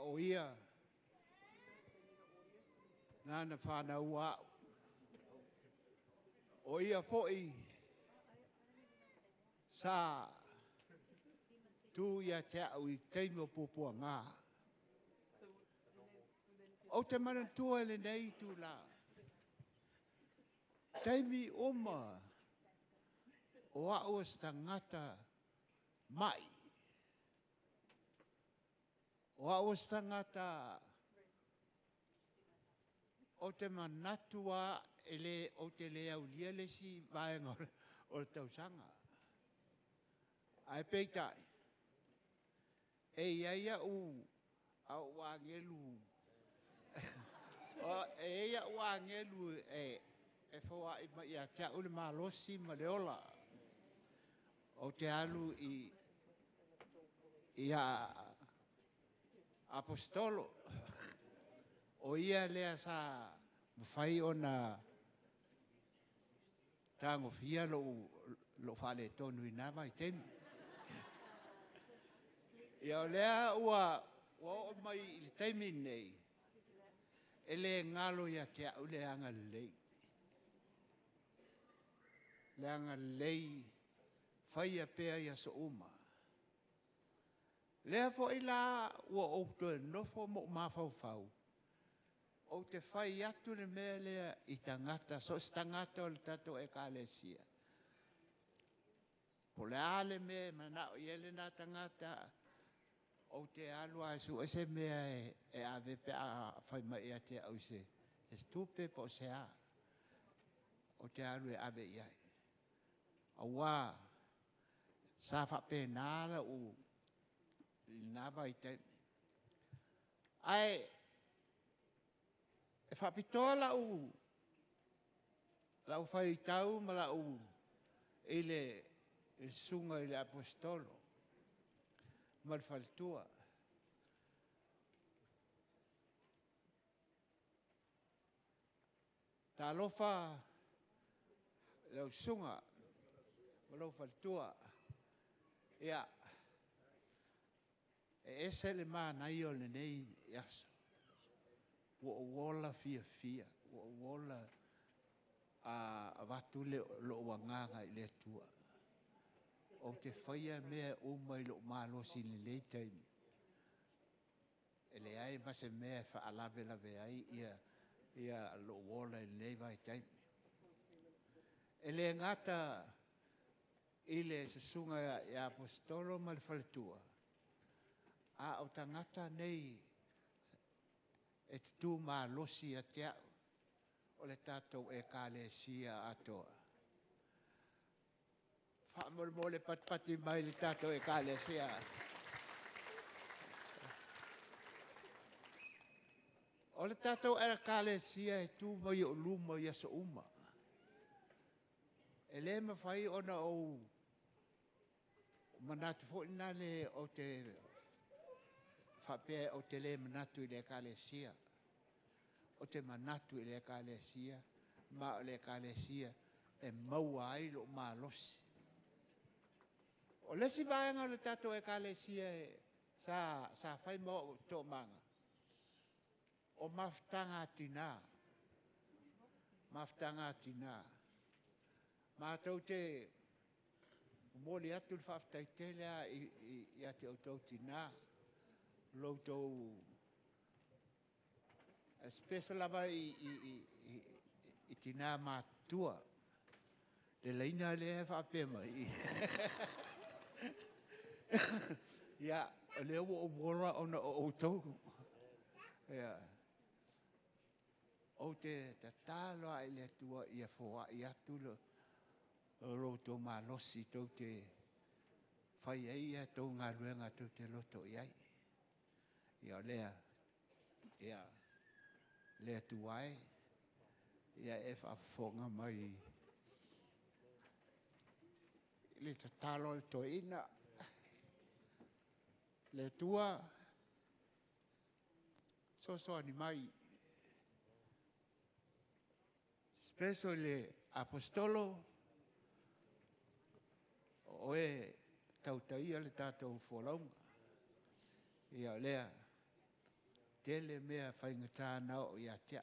o ia. Nana whanau au. O ia fo'i. Sa tu ia te au I teimo pupua ngā. O te manatua le nei tu la. Teimi oma. O au as tangata mai. O au as tangata o te manatua ele o te lea ulia le si vaenga o le tausanga. Ai peitai. E ia u au wangelu. E ia wangelu e fua I ia tia ule malosi ma leola. O te alu I apostolo. O ia lea sa mawhai o na tango fia lo whale tonu I nama I temi. Ia o lea ua o mai I temi nei. E le ngalo ia te au le anga lei. Le anga lei whaia pea ia so uma. Lea fo I la ua o to nofo mo mawhau. O te whai atu le mea lea I tangata, so tangata o le tato e kālesia. Po le ale mea manao I ele nā tangata, o te alua su ese mea e ave pe a whai mai a te au se. E stupe po se a. O te alu e ave iai. A wā, sa whape nāla u nā vai te. Ai, e whapitoa lau whai tau ma lau ele sunga I le apostolo. Ma le whaltua. Tā lofa lau sunga ma lau whaltua. Ia, e ese le mānai o le nei yaso. Wa wola fia. Wa wola a watu lo wanganga I le tua. O te whaia mea umai lo malosi ni le taimi. E le ai mase mea wha alawe lawe ai ia lo wola I le vai taimi. E le ngata I le sasunga I apostolo ma le whaletua. A o tangata nei e tutu malosi a te au. O le tatou e kālesia atoa. Whamole patpati mai le tatou e kālesia. O le tatou e kālesia e tu mai o luma I aso uma. E le mawhai ona o manatu fo ina le o te whapea o te le manatu I le kālesia. O te manatu I le kālesia, ma o le kālesia e maua ai lo malosi. O lesi vaenga o le tato e kālesia sa whai mo tō manga. O maftanga tina. Maftanga tina. Ma tau te moli atu le whaftai telea I ate o tau tina. Lo tau special lava I tina matua. Le leina le e whape mai. Ia, le o wora ona o tau. Ia. O te talo ai le tua ia fua I atu lo tau malosi tau te whai eia tau ngā ruenga tau te loto iai. Ia lea. Ia. Le tuai ia e whafonga mai le tatalo le toina le tua so ni mai spesso le apostolo o e tautaia le tatou wholaunga ia lea tele mea whaingatana o ia tea.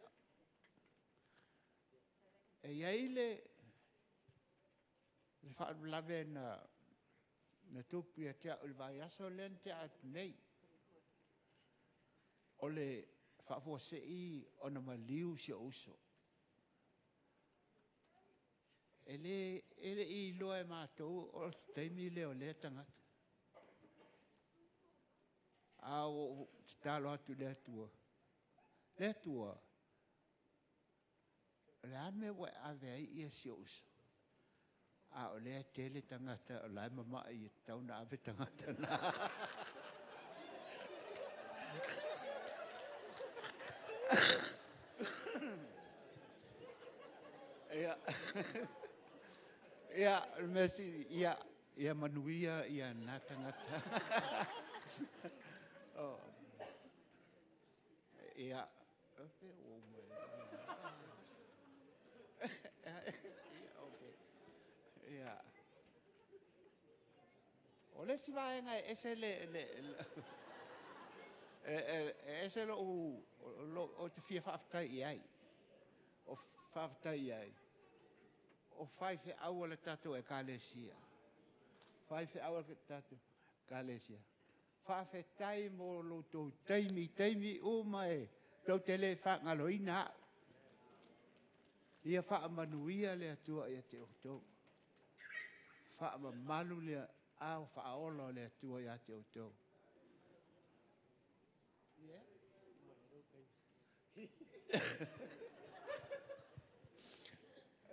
E iaile, le whaarulave na tupu ia tea, o le vai aso len tea atu nei. O le whaafua se I o na maliu si o uso. Ele I loa e mātou o teimi leo le tangata. O talo atu le atua. Le atua. Le ame wa ave ai ia si o uso. O le tele tangata, o lai mama I tau na ave tangata na. Ia, mesi, ia manuia, ia nā tangata. Ia, ia. O le si vaenga, ese ese o te fia whaaftai I ai. O whaaftai I ai. O whaife aua le tatou e kālesia. Whaife aua le tatou kālesia. Whaife tai mo lo tau teimi uma e tau tele whangaloina. Ia whaamanuia le atua ia te otou. Whaamamalu le au whaola le atua ia te otou.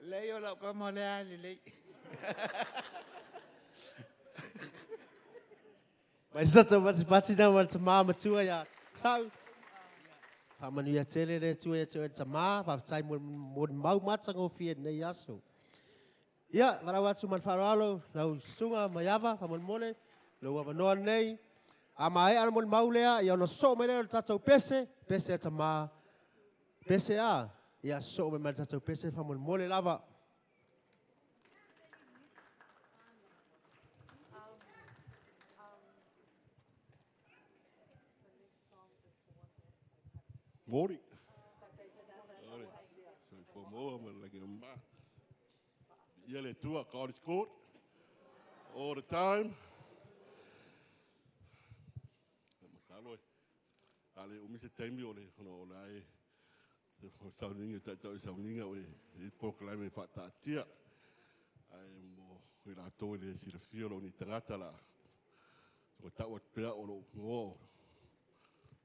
Lei o lau kama le ali lei. Mai sato pati na wal tama matua ya. Sau. Famanu ya tele le tua ya tua tama, fa tai mo mau matango fie nei aso. Ya, marawatu man faralo, lau sunga mayava famun mole, lo wa no nei. Amai al mon maulea ya no so mai le tatou pese tama. Pese a. Ia so me mata pese famon mole lava. Morning. So for more, I'm like yellow to a college court all the time. Ale umise taimi ole no lai sauninga tata sauninga o I proclaim fata tia ai mo ila to le si le fiolo ni tangata la so ta wat pea o lo ngo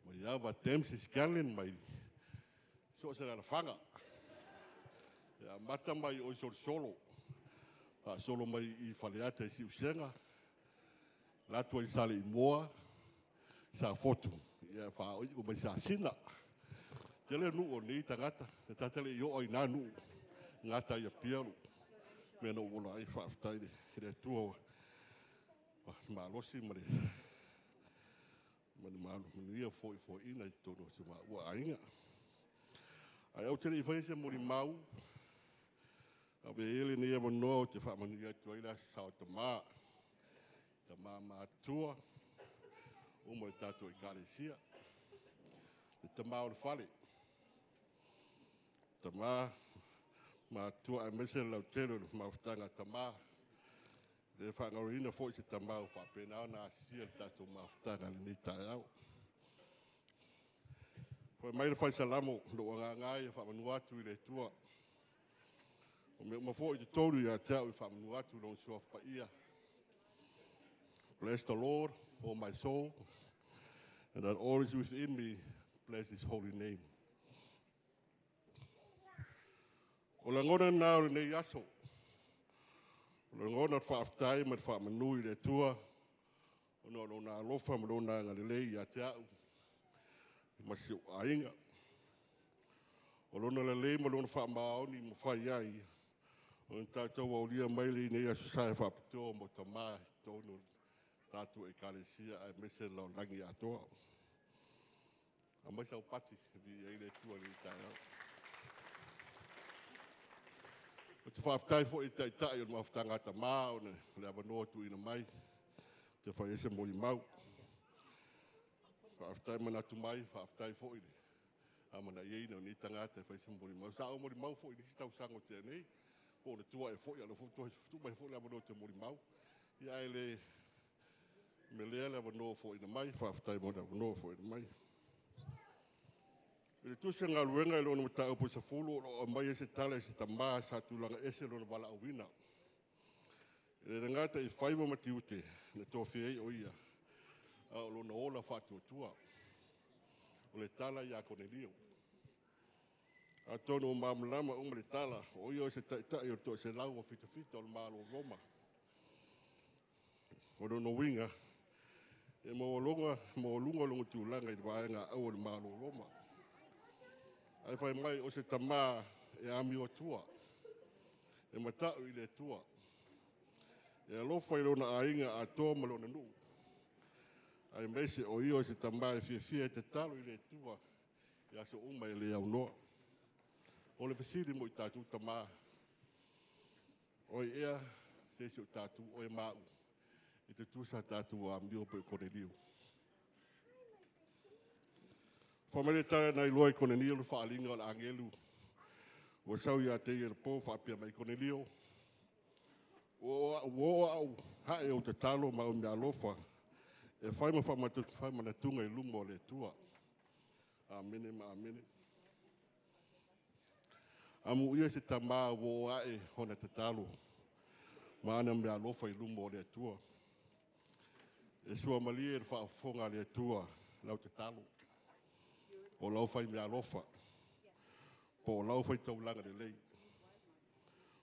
mo ia va temps is scanning mai so se la fanga ya mata mai o solo pa solo mai I faleata si usenga la to I sale moa sa foto ia fa o mai sa sina tele nu o ni tangata ta tele yo o ina nu ngata ia piaru me no ola I fa ftai de tu ma losi mare ma ia foi ina to no se ma wa ainga ai o tele fa se mori mau ave ele ne ia no te fa manu ia to ila sa tama ma tua o mo tato I kalesia tama o fale tama ma tua a mese lau tero ma ftanga tama le fa ngorina foi se tama o fa pena na sia tato ma ftanga ni taau foi mai fa salamo lo nga ia fa manu atu I le tua o me ma foi te tolu ia tau fa manu atu lo sof pa ia. Bless the Lord, oh my soul, and that all is within me, bless His holy name. O la ngona na o nei aso. O la ngona whaaftai ma whaamanui le tua. O no na alofa ma na ngalilei ia te au. Ma si o ainga. O lona lelei ma lona whaamaoni ma whai ai. O na tātou au lia maili nei aso sae whaapitoa mo tamā tonu. Tātou e kalesia ai mese lau langi atoa. A mai sau pati vi ai le tua ni tai au. O te whaaftai fo I tai o ma whaftangata mā o le avanoa tu ina mai. Te whai ese mori mau. Whaaftai mana tumai, whaaftai fo ile. Amana iei na ni tangata fai sa mori mau. Sa o mori mau fo ile si tau sango te nei. Po le tua e fo ia lo fo tu mai fo le avano te mori mau. Ia ele me lea le avano fo ina mai, whaaftai mo le avano fo ina mai. Le tu se ngā luenga e lona mata upo sa fulu o mai e se tala e se tamā sa tulanga ese lona wala awina. E le ngata i whaiva mati ute na tofi ei o ia. A o lona ola whātua tua. O le tala i a Cornelio. A tono o mamulama o le tala o ia o se taitai o to se lau o fita fita o le malo Roma. O lona winga e mo lunga lunga tūlanga i vaenga au o le malo Roma. Ai fai mai o se tamā e ami o tua. E matau i le tua. E alofa i lona ainga a toa ma lona nuu. Ai meise o io se tamā e fia te talo i le tua. Ia se uma e le au noa. O le fasiri mo i tātou tamā. O i ea se o tātou o e mau. I te tusa tātou a mio pe Cornelio. Whamere tara nei loa i Cornelio le whaalinga o le angelu. O sau ia te i le pō whaapia mai Cornelio. O au hae o te talo ma o mea lofa. E whaima na tunga i lumo le tua. Amene ma amene. Amu ia se tamā o ae hona te talo. Ma ana mea lofa i lumo le tua. E sua malie e whaafonga le tua lau te talo. O lau whai mea lofa. Po lau whai taulanga le lei.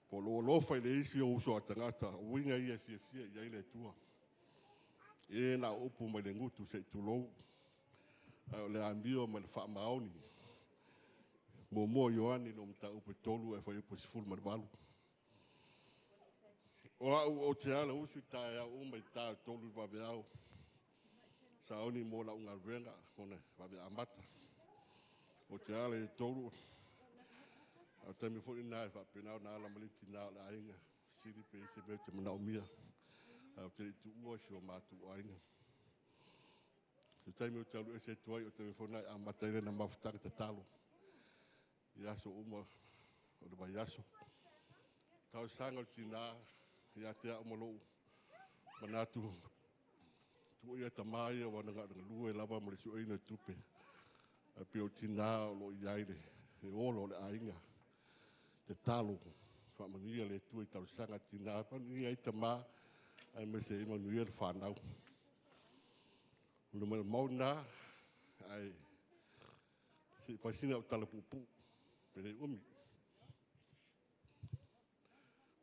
Po lo lofa i le isi o uso a tangata. Winga ia fia i ai le tua. E na upu mai le ngutu se tulou. O le ambio mai le wha maoni. Mo Ioani no mta upu tolu e whai upu sifuru mai walu. O au o te ala usu i tae au mai tae tolu wawe au. Sa oni mo la unga renga hone wawe amata. O te ala e tolu. Au taimi fo ina e whapena na ala maliti na ala ainga. Siri pe se me te mana o mia. Au te tu ua si o mātu o ainga. Se taimi o te alu e se tuai o taimi fo nai a mataire na mawhitanga te talo. Iaso uma o le vai aso. Tau sanga o tina ia te a umalou. Manatu tu ia tamai o wana ngā lua e lava mo le sueina tupe. A pe o tina o lo iaile. E olo le ainga. Te talo. Whamanuia le tui tau sanga tina. Whamanuia i tamā. Ai me se imanuia le whanau. Luma mauna. Ai. Se whaisina o talapupu. Pere umi.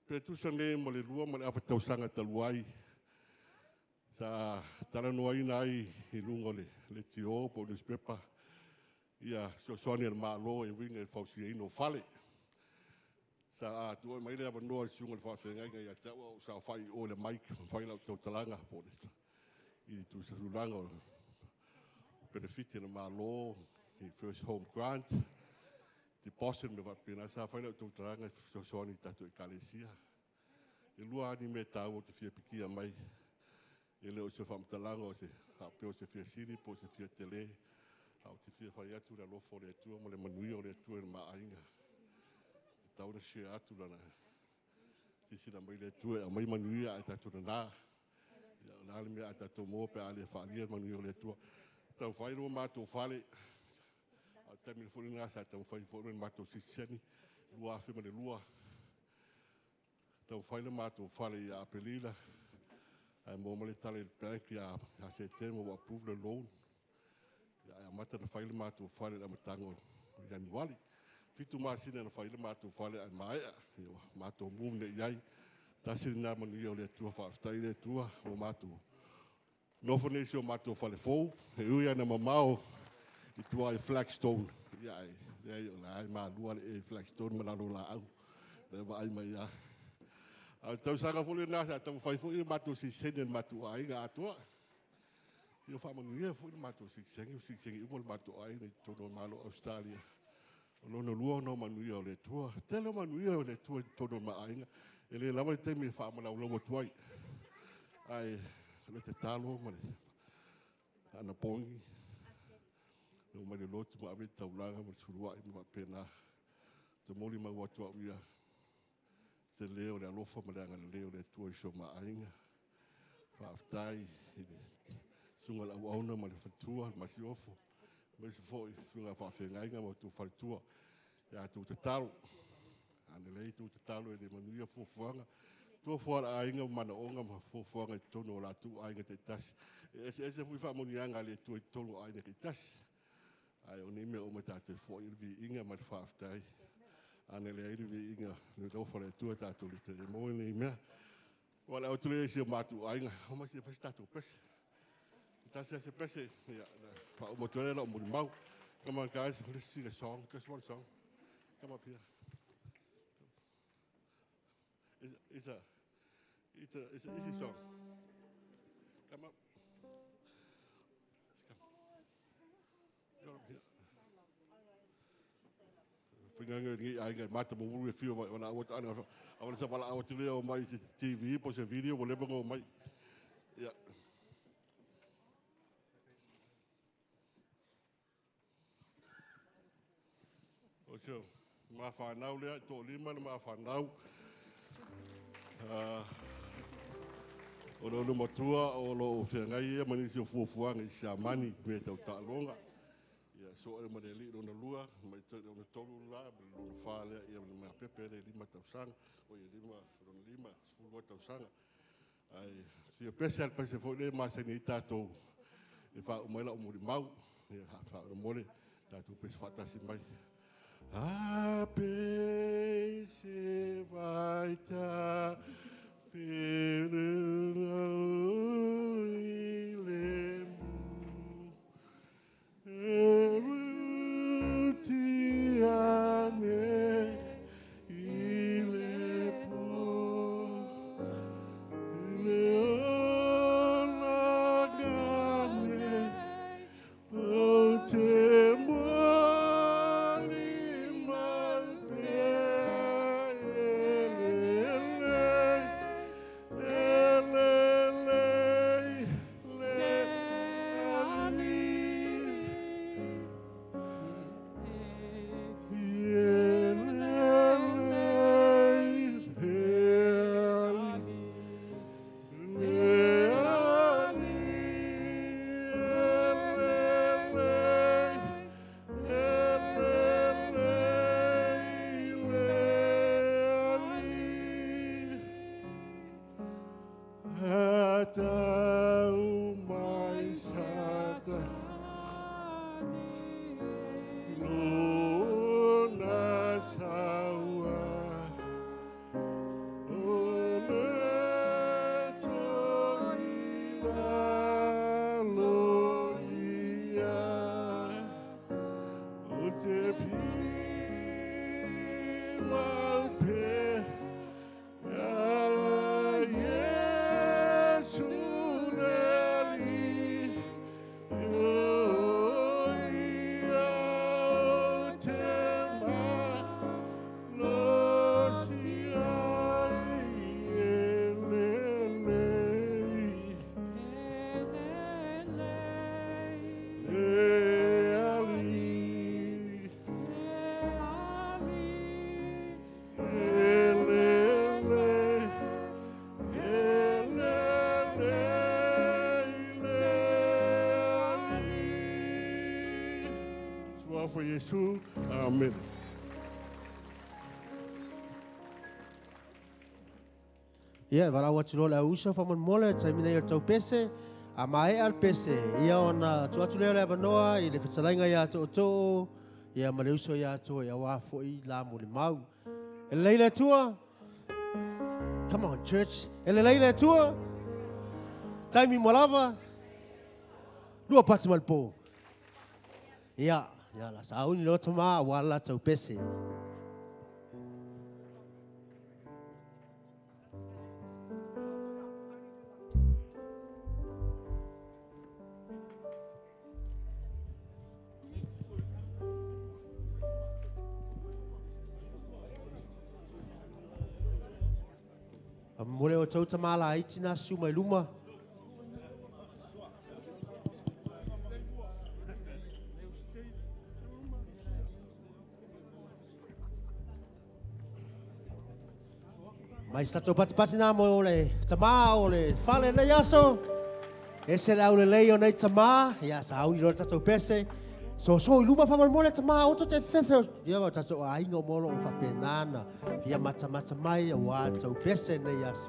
Pere tusane mo le lua mo le awha tau sanga taluai. Sa talanoa ina ai i lungo le tio po newspaper. Ia soani al malo e winga e fausia ino fale. Sa tu mai le avanoa siunga le whawhenga ia tau sa whai o le maik whai lau tau talanga po le. I tu sa rulanga o benefiti na malo i first home grant. Deposit me wapena sa whai lau tau talanga soani tatu e kalesia. E lua ani me tau o te fia pikia mai. E leo se whamtalanga o se hapeo se fia siri po se fia tele. Au te fia whai atu la lofo le atua mo le manui o le atua e maainga. Te tau na share atu lana. Sisi na mai le atua a mai manui a tatu na nā. La ale mea a tatu mo pe ale whaalia manui o le atua. Tau whai roa mātou whale. Au taimi le fwori ngā sa tau whai fwori mātou sisiani. Lua awhi mane lua. Tau whai le mātou whale i a apelila. Ai mo male tale le bank i a se temo wa approve le loan. Ia mata na whaile mātou whale la matango i Januari. Fitu māsina na whaile mātou whale ai maea. Mātou move ne iai. Tasiri nā manu i o le tua whaaftai le tua o mātou. Nofo nesi o mātou whale fou. He ui ana mamao i tua i Flagstone. Iai o la ai maa lua le e Flagstone malalo la au. Lewa ai mai ia. Au tau sanga fole nasa tau whai fo i mātou si senen mātou ai ngā atua. Io fa manuia fu il mato sixengi umo il mato ai nei tono malo Australia. Lono luo no manuia le tua. Tele manuia le tua tono maainga. E le lava te mi fa mala lo tuai. Ai le te talo male. Ana pongi. mai le lotu ma ave taulaga ma surua i ma pena te moli ma watu a uia te leo le alofa ma le anga le leo le tua iso ma ainga whaaftai sunga la uauna ma le fatua ma si ofo ma si foi sunga whaafengainga ma tu fatua ya tu te talo ane lei tu te talo e le manuia fuafuanga tua fuara ainga mana onga ma fuafuanga i tono la tu ainga te tasi ese fui whaamonianga le tu i tono ainga te tasi ai o ni me o mata te fo i vi inga ma whaaftai ane le ai vi inga le rofa le tua tatu le te mo ni me wala o tule si matu ainga o ma si fa statu pes tasi se pese ya fa o moto le o mo mau come on guys let's sing a song just one song come up here it's a easy song come up come here Finganga ngi ainga mata mo wulu fio wana o ana awala sa wala o tule o mai TV po se video o levo mai ya o so ma fa nau le to lima ma fa nau o lo motua o lo fengai mani se fuafuanga i sa mani me tau ta longa ya so e madeli no lua mai no tolu la no fale ia ma pepe le lima tau sang o ia lima fu tau sang ai si special pese fo le ma senita to e fa o mai la o muri mau ia fa o mole ta tu pese fata si mai a pese vai ta For Jesus, amen. Yeah, wala watu lola uso fa mon mole taimina ia tau pese a mai al pese ia ona tu le vanoa i le fetalainga ia to ia male uso ia to ia wa fo I la mo le mau e leile tua come on church e leile tua taimi molava dua pati malpo ia ya la sauni lo toma wala tau pese mole o tau tamala itina suma luma Mai sa to pati na mo le tama o le fale na yaso. E se la le leo nei tama ya sa au lo tato pese. So luma fa mo le tama o to te fefe. Dia va tato ai ngo mo lo fa penana. Ia mata mai wa to pese nei yaso.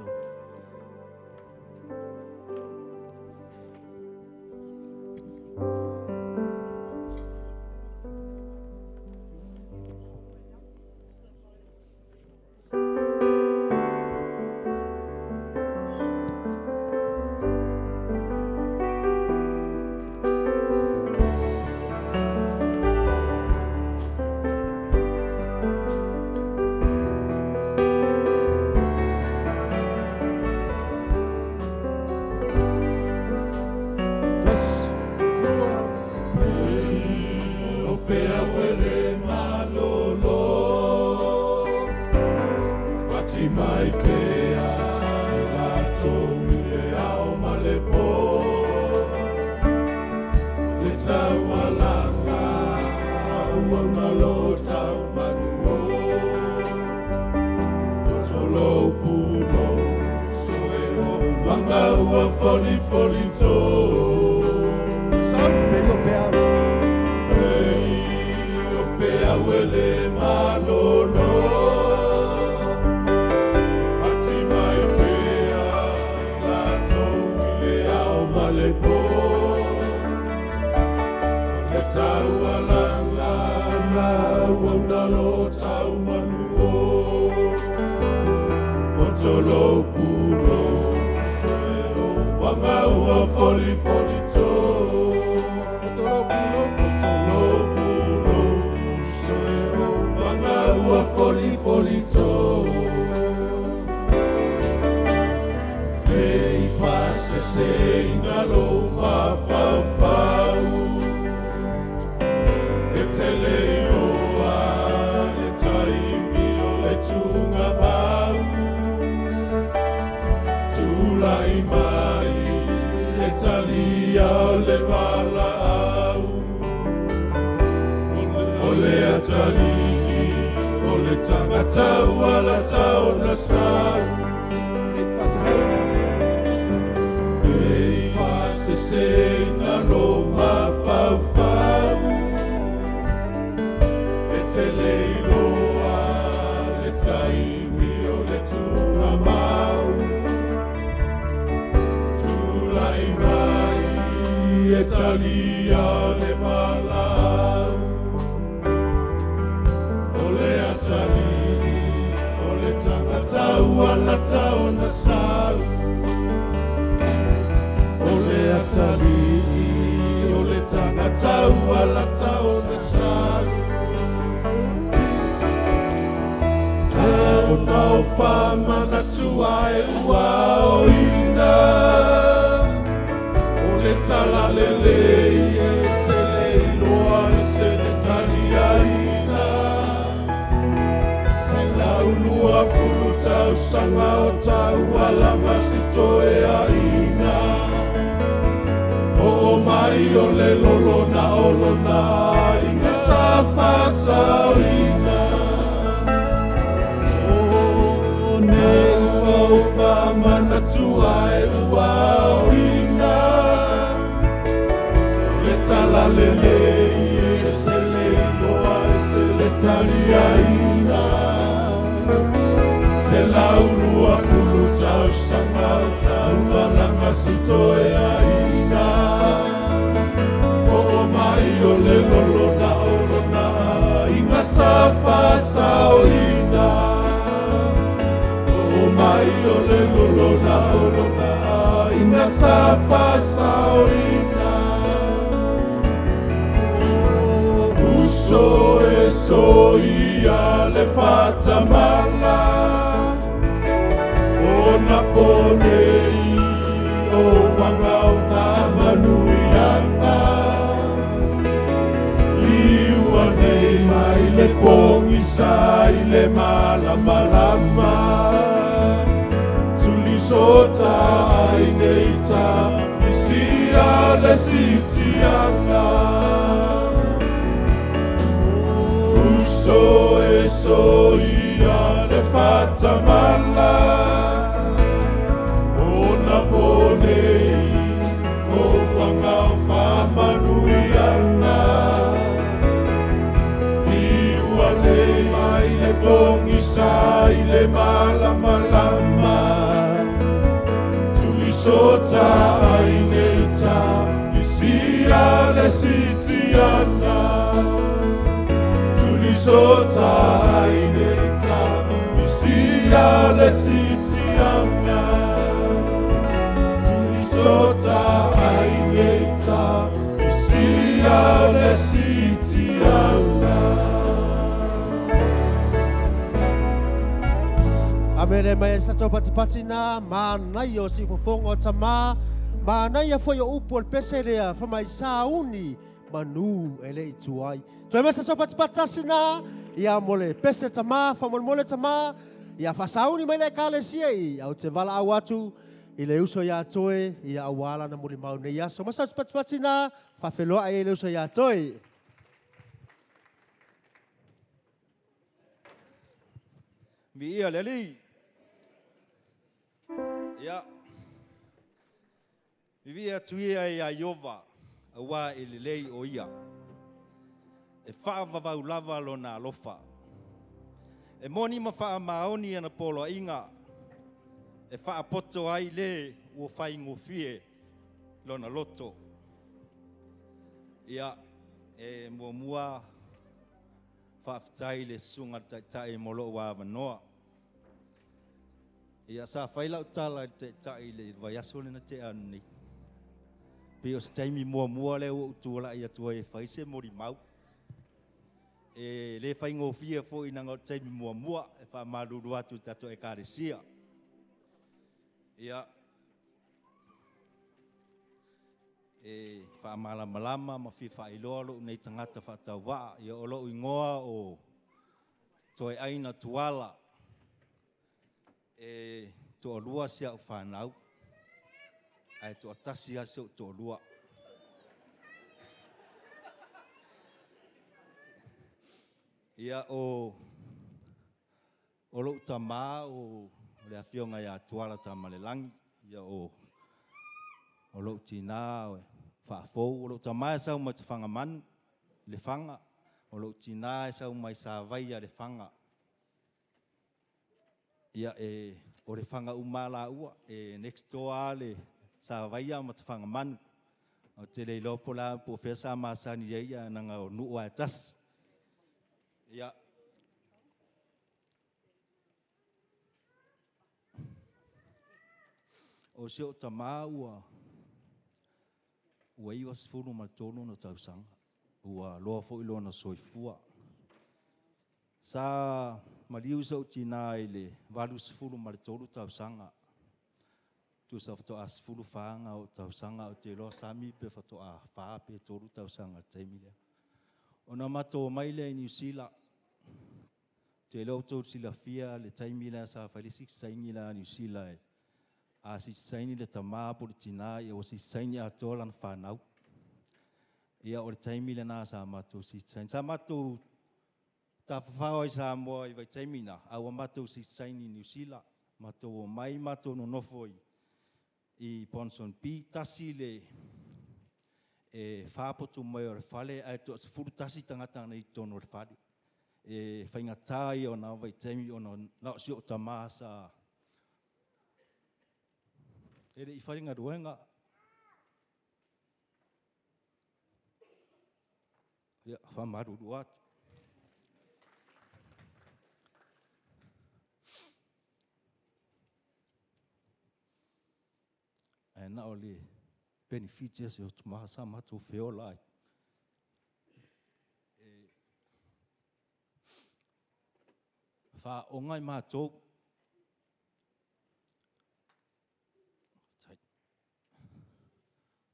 So ia le fatamala sitianga Tuli sota aineta Isia le sitianga Tuli sota aineta Isia le sitianga Amere mai sa to pati na manai o si fofongo tama manai a foi o upo peserea fa mai sauni manu ele ituai to mai sa to pati na ia mole pese tama fa mole tama ia fa sauni mai le kale sia au te vala awatu ile uso ya toe ia awala na muli mau ne ia so masa pati na fa felo ai ile uso ya toe mi ia leli ya vivia tuia ia Iova awa ililei o ia e whaavavau lava lona alofa e moni ma wha maoni ana polo inga e wha poto ai le ua whai ngofie lona loto ia e mua whaafitai le sunga tai molo wa vanoa ia sa whailau tala tai le vaiaso le na te anu pe o staimi mua le o tuola ia tua e whaise mori mau e le whai ngofia fo i nanga taimi mua e wha maruru atu tato e karesia ia e wha malama ma fi wha iloa lo nei tangata wha tau waa ia o lo ingoa o toi aina tuala e to lua sia o whanau ai to atasi aso to lua ia o lo tama o le afionga ia tuala tama le langi ia o lo tina o fa fo o lo tama sa uma te fanga man le fanga o lo tina sa uma sa vai le fanga ia e o le fanga umala ua e next door ale sa vai ama te fanga man o te le lopola professor masani ia nanga o nuua tas ia o se o tama ua iwa sifuru ma tonu na tausanga ua loa fo ilo na soifua sa maliu sa utina ile valu sifuru ma tonu tausanga tu sa foto as fulu fanga o tausanga o te lo sami pe foto a fa pe tonu tausanga taimile ona mato mai le New Zealand te lo to sila fia le taimile sa fa le 6 sainila New Zealand a si saini le tama politina ia o si saini a tolan whanau. Ia o le taimi le nā sa matou si saini. Sa matou ta whawhau ai sa moa i vai taimina. Aua matou si saini New Zealand. Matou o mai matou no nofo i Ponson P. Tasi le e whapotu mai o le whale ai to se furu tasi tangata nei tono le whale. E whaingatai o na vai taimi o na si o tama sa ele I wharinga ruenga. Ia, whamaruru atu. E na o le benefits o tumaha sa matu wheo lai. Wha o ngai mātou.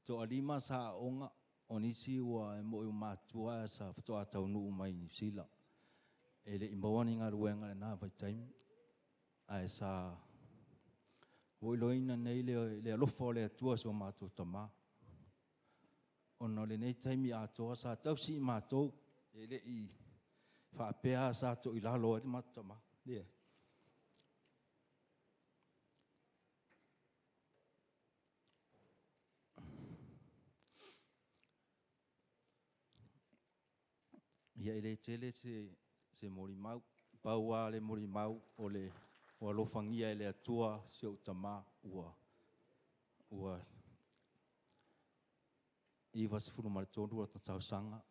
To alima sa onga onisi wa mo matua sa foto atau nu mai New Zealand. Ele imbawani nga ruenga na vai time. Ai sa wo loina nei le alofo le tua so matu tama. Ono le nei time ato sa tau si mato ele I fa pea sa to ilalo de matama. Le ia ele tele se morimau paua le morimau o le o alofangia ele atua se utama ua I was furu mai tonu o tau sanga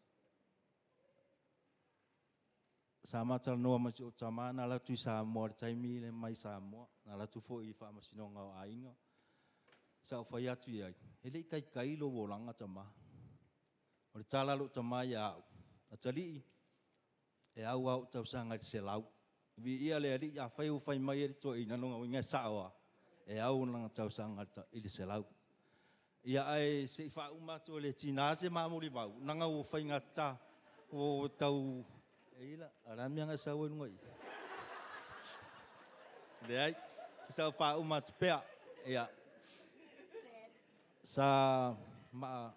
Sama tal noa masih utama nala tu Samoa taimi le mai Samoa nala tu fo I fa masino ngau ainga sa fa ya tu ya ele kai lo bolanga tama o tala lo tama ya atali e au tau sanga se lau vi ia le ali ya fai mai to ina no ngai sawa e au nang tau sanga I se lau ia ai se fa uma to le tina se ma muri bau nanga o fai ngata o tau ila alam yang asawa ngai dai sa fa uma pea ia sa ma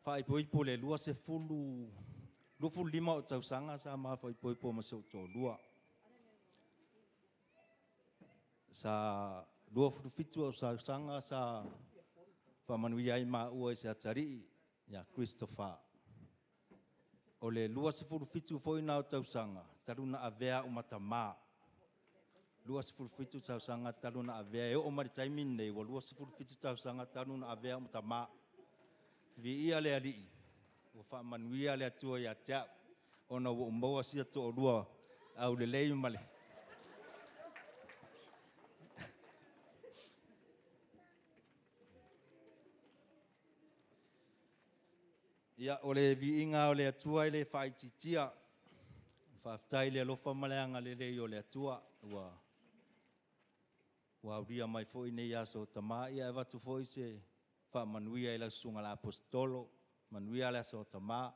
fa ipo le lua se fulu lu fulu lima o tau sanga sa ma fa ipo masuk to lua sa lua fulu fitu o sa sanga sa fa manuia I ma ua se atari ya Christopher ole lua se fulu fitu foi na tau sanga taruna avea o matama lua se fulu fitu tau sanga taruna avea e o mari taimi nei wa lua se fulu fitu tau sanga taruna avea o matama vi ia le ali o fa manuia le atua ya cha ona o mboa sia to lua au le lei male ia ole vi inga ole atua le fai titia fa tai le lo fa maleanga le ole atua wa dia mai foi nei aso tama ia va tu foi se fa manuia ila sunga la apostolo manuia la so tama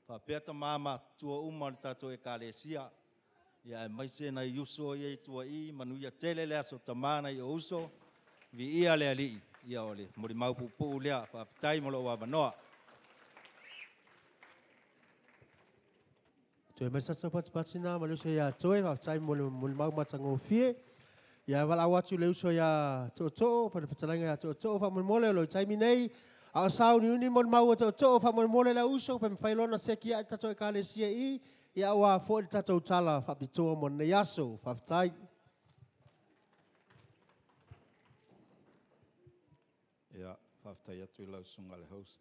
fa peta mama tua uma tato e kalesia ia mai se na yuso ia tua I manuia tele le aso tama na I uso vi ia le ali ia ole mori mau pu le fa tai mo lo wa banoa Toi mai sa pat na malu so ya toi va tsai mul mau matsango fie ya wala watu le so ya to pa fatsalanga ya to fa mole lo tsai minei a sau ni mon mau to fa mole la uso pa failona sekia ta to kale sia I ya wa fo ta to tala fa bito mon yaso fa tsai ia faftai atu I lau sunga le host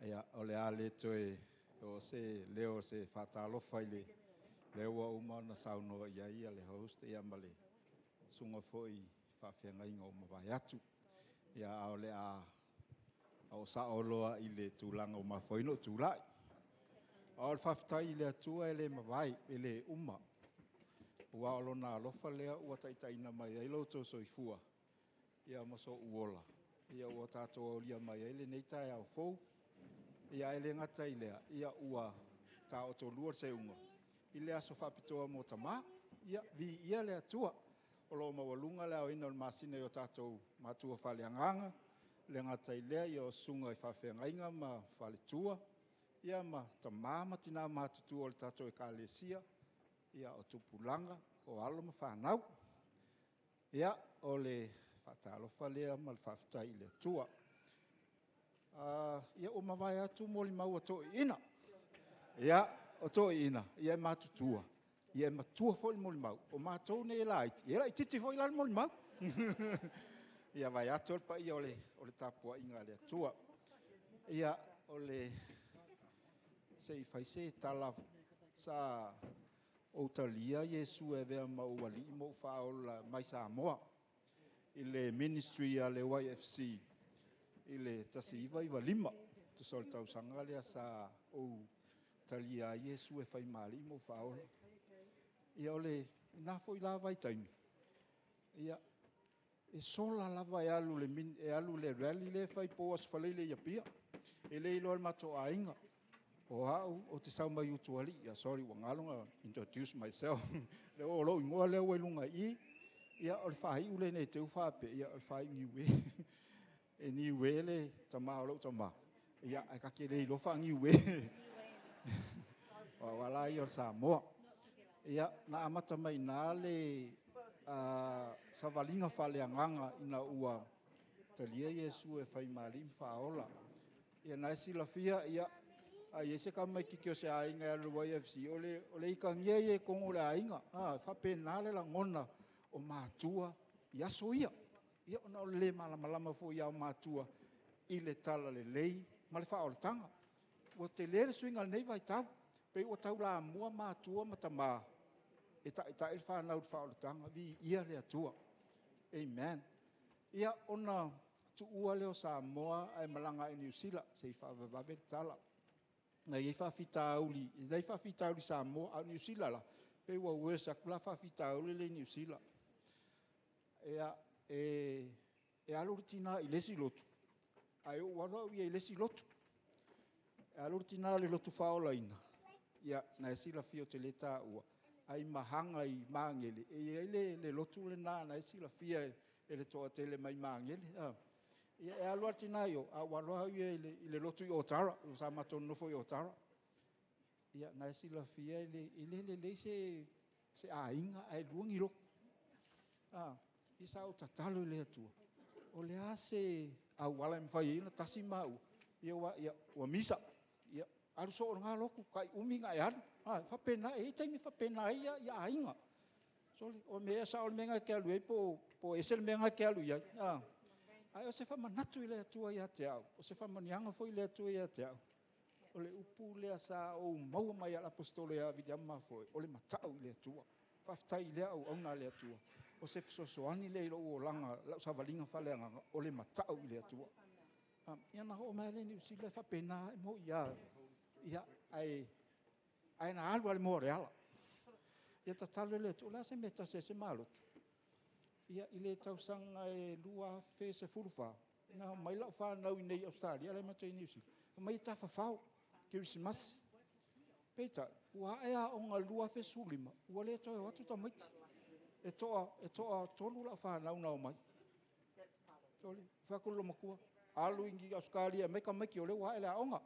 ia ole ale toi o se leo se fatalofa I le ua uma na saunoa ia le host ia male sunga foi fafengai ngau mawai atu ia ole a o saoloa I le tulanga o mafoino tulai o faftai le atua le mawai le uma ua olona alofa lea ua taitaina mai ai loto soifua ia maso uola ia ua tato olia mai ai le nei tai au fou ia ele ngata ilea ia ua ta o to lua se unga ile aso fapitoa mo tama ia vi ia le atua o lo mawalunga le o ina masine o tato matua faleanganga le ngata ilea ia o sunga I fafengainga ma faletua ia ma tama matina matutua o le tato e kalesia ia o tupulanga o alo ma whanau ia o le fatalofa lea ma le fafitai le atua ia o mawai atu mo li mau o to ina ia o to ina ia matutua ia matua fo li mo li mau o matou ne ia titi fo li mo li mau ia vai atu pa ia ole tapua inga le atua ia ole sei fai se tala sa o talia Yesu e vea mau wali mo faola mai Samoa ile ministry a le YFC ile tasiva I lima tu sol tau sanga le sa o talia Yesu e fai mali mo faola ia ole na foi la vai taimi ia e sola la vai alu le min e alu le rally le fai po as fale le ia pia ele lo mato ainga o au o te sau mai utu ali ia sorry wangalonga introduce myself le o lo ingoa le o lunga I ia o fai ule ne te ufa pe ia o fai ngiwe e ni wele tama lo tama ia ai ka ke le lo fa ngiwe o wala I o Samoa ia na amata mai na le sa valinga fale anganga ina ua talia Yesu e fai mali faola ia na sila fia ia ai ese ka mai kikio se ainga le YFC ole ka ngie ko ngole ainga fa penale la ngona o matua ia soia ia ona le malama fo ia o matua I le tala le lei ma le faola tanga o te le swinga nei vai tau Pe ua tau la mua mātua matama. E ta il whanau whaolotanga vi ia le atua. Amen. Ia ona tu ua leo Samoa ai malanga i New Zealand se whawawave tala. Na i whawhitauli, i whawhitauli Samoa a New Zealand la. Pe ua uesa kula whawhitauli le New Zealand. E aluritina i lesi lotu. Ai o wano i lesi lotu. E aluritina le lotu whaolaina. Ia na e sila fio te leta ua. Ai mahanga i maangele. E le lotu le na e sila fia e le toa tele mai maangele. E alua tina yo, a waloa i le lotu i Otara, o sa maton nofo i Otara. Ia na e sila fia le se a inga ai luangi loko. I sa o tatalo le atua. O le a se au wala mwhai ina tasi mau. Ia wa misa. Ia alu so o ngā loko, kai uminga e anu. Whapena, e taimi whapena ia a inga. Soli, o mea sa o menga ke alu e po esel menga ke alu ia. Ai o se whamanatu i le atua ia te au. O se whamanianga fo i le atua ia te au. O le upu lea sa o maua mai al apostolo ia vidiama foi. O le matau i le atua. Whaftai i lea au auna le atua. O se fisosoani le ilo o langa, lau sa valinga whaleanga, o le matau i le atua. Ia na ho mai le ni usi le whapena mo ia ai na alwa le mo reala. Ia tatalo le atua, la se meta se malotu. Ia i le tausanga e lua fe se furufa. Nga mai lau whanau i nei Australia, le matai ni usi. Mai ta whawhau, Kirisimas. Peita, ua ea o ngā lua fe sulima, ua le toi watu ta maiti. E toa tonu la whanau na o mai. Toli, whakulu makua. Alu ingi Australia, meka meki o le ua ele aonga.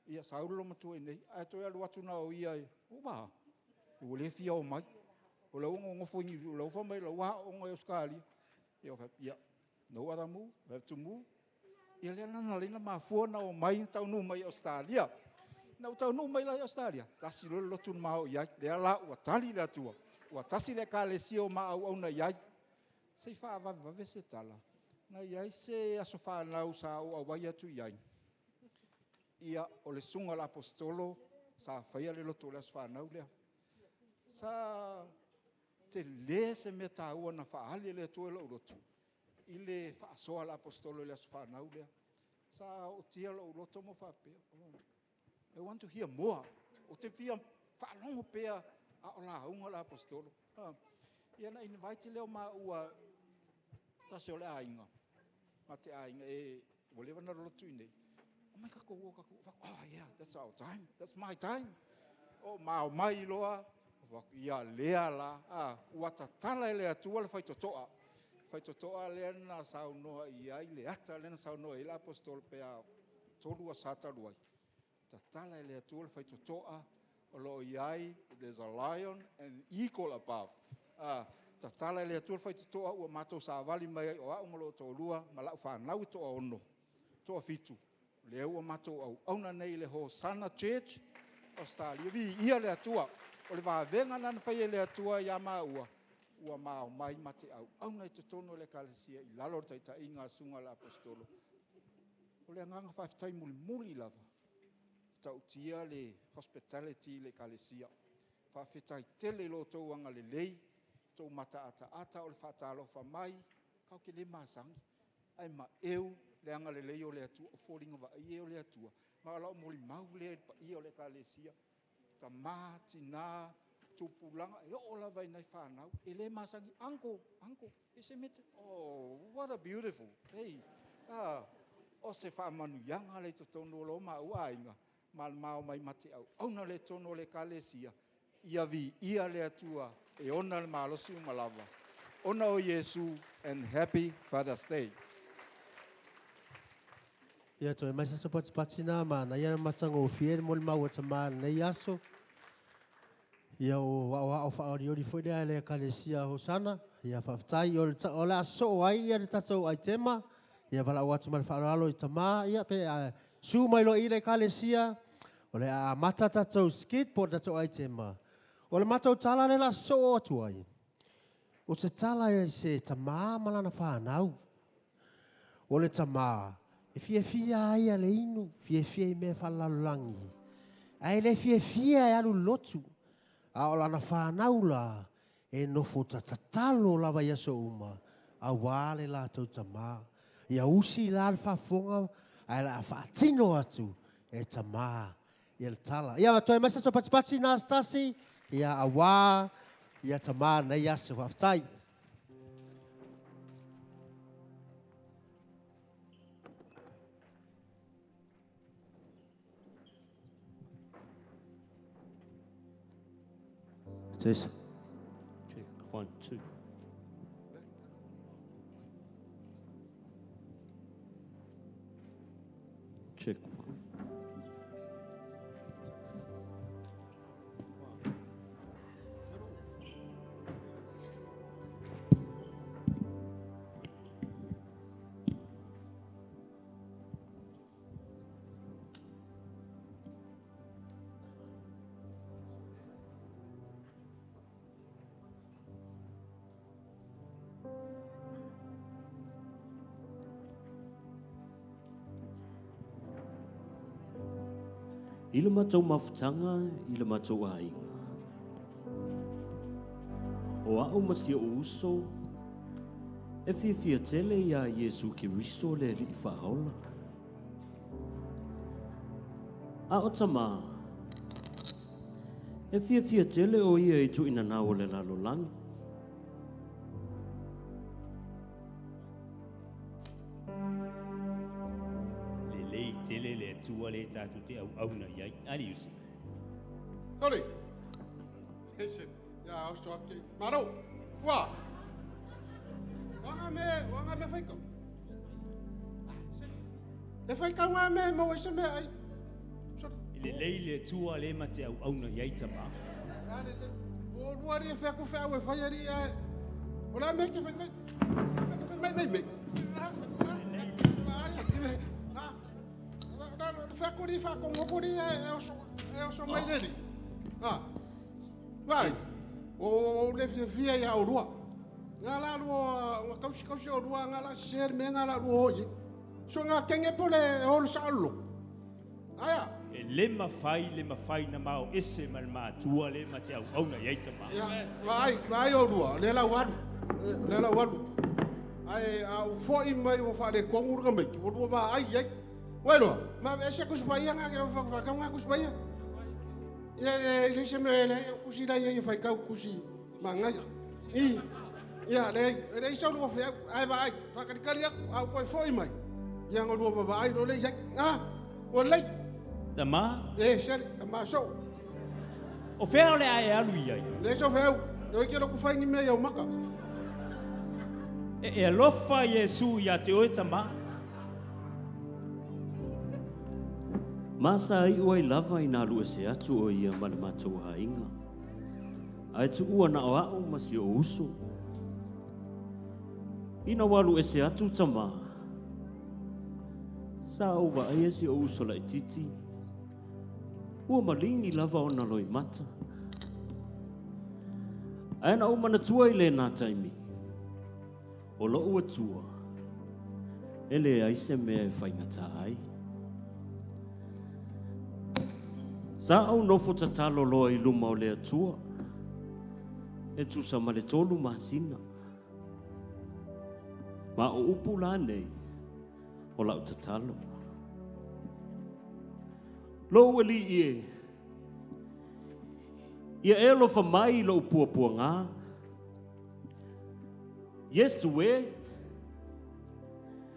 Ia saurolo matua i nei. Ai toi alu watu na o ia e, uba, ua le fia o mai. O la unga ngofo ingi, o la ufa mai, la ua o ngā Australia. Ia, no other move, we have to move. Ia lea nana leina mafua na o mai tau nu mai Australia. Na o tau nu mai la Australia. Tasi lolo lotu mao iai. Lea la ua tali le atua. Ua tasi le ka le sio ma au au na iai. Sei wha vave se tala. Na iai se aso whanau sa au au wai atu iai. Ia o le sunga la apostolo sa whaia le lotu le aso whanau lea. Sa te le se me taua na whaali le atua le urotu. I le whaasoa la apostolo le aso whanau lea. Sa o tia lo uroto mo whapea. I want to hear more. O te whia whanongo pea a o la unga la apostolo. Ia na invite leo ma ua tasi o le ainga. Ma te ainga e walewa na rotu i nei. O mai kako ua kako. Oh yeah, that's our time. That's my time. O mao mai loa. Ia lea la. Ua tatala e le atua le whaitotoa. Whaitotoa lea na saunoa iai le ata le na saunoa i la apostolo pea tolua sataluai. Tatala e le atua le whaitotoa o lo iai, there's a lion and eagle above. Tatala e le atua le whaitotoa ua mātou sa wali mai o au malo tolua ma lau whanau toa ono, toa fitu. Le ua mātou au auna nei le Hosanna Church Australia. Vi ia le atua. O le wāwenga nana whai le atua ia ua mao mai mate au. Auna i tutono le kalesia i lalo taita i ngā sunga la apostolo. O le anganga whawhitai muli lava. Tau tia le hospitality le kalesia. Whawhitai tele lo tau anga le lei. Tau mata ata o le whatalo whamai. Kau ke le masangi. Ai ma eu le anga le lei o le atua. O fōringa wa i o le atua. Ma lau moli mau le i o le kalesia. Ta mā, tina, tupulanga, e ola vai nei whanau, e le masangi, uncle, e se mete, oh, what a beautiful, hey, o se whamanu yanga le to tono lo ma ua inga, ma mao mai mate au, auna le tono le kalesia, ia vi, ia le atua, e ona le malosi umalawa, ona o Yesu, and happy Father's Day. Ia toi mai sa pati na mana ia matango fiel mo mau ta mana nei aso. Ia o whaoriori foi le kalesia Hosanna. Ia whaftai o la so ai ia tatou ai tema. Ia wala o atu mal whaaralo i tama. Ia pe su mai lo i le kalesia. O le a mata tatou skit po tatou ai tema. O le matou tala le la so atu ai. O se tala e se tama malana whanau. O le tama. E fia ai ale inu, fia i me whalalangi. Ai le fia e alu lotu. A o lana whanau la e nofo tatatalo lava ia so uma. A wale la tau tamā. Ia usi la al whafonga ai la whaatino atu e tamā. Ia le tala. Ia toi masa so patipati na stasi. Ia a wā. Ia tamā nei aso whaftai. Check 1, 2. Check 1. I le matau mafutanga, i le matau ainga. O au masi o uso, e fia tele ia Yesu Kiristo le li whaola. A o tama, e fia tele o ia i tu ina nao le lalo langi. Tele le tua le tatu te au na iai. Ali usi. Sorry. Listen. Ja, I was talking. Maro. Wa. Wanga me faiko. E faika wa me mo se me ai. Sorry. Le tua le mate au na iai tama. O ruari e fa ku fa we fa yari e. Ola me ke fa me. Fakuri fakongokuri e o so mai dele. Ah. Vai. O le fia ya o rua. Ngala lo kausi o rua ngala ser me ngala lo hoje. So nga kenge pole o salo. Aya. Le mafai na mau ese mal tua le mate au na iai tama. Vai o rua, le la waru. Ai au foi mai o fa le kongur ngamai. O rua va ai. Bueno, ma ese kuspaia nga kero fa nga kuspaia. Le se me le kusila ye fa ka kusi manga. Ya le so lo fa ai vai fa ka kalia au ko foi mai. Ya ngo lo va ai lo le yak. Ah, o le tama. Se tama so. O fea le ai alu iai. Le so feu, yo kero ku fa ni me ya maka. E alofa Yesu ya te o tama. Masa ai ua I lava I nā lua se atu o ia ma le matou hainga. Ai tu ua na o au ma si o uso. Ina walu e se atu tama. Sa uwa ai si o uso la titi. Ua malingi lava o na loi mata. Ai na umana tua I le nā taimi. O lo ua tua. Ele ai se mea e whaingata ai. Sa au nofo tatalo loa I luma o le atua. E tu sa male tolu masina. Ma o upu la nei. O lau tatalo. Lo wali ie. Ia elo fa mai lo pua ngā. Yesu e.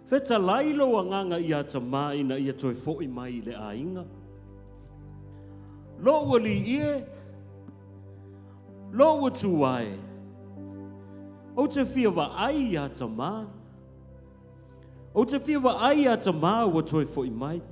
Feta lailo a nganga ia tamai na ia toi foi mai le ainga. Lo wali ie. Lo watu ai. O te fia wa ai a tama. O te fia wa ai a tama wa toi foi mai.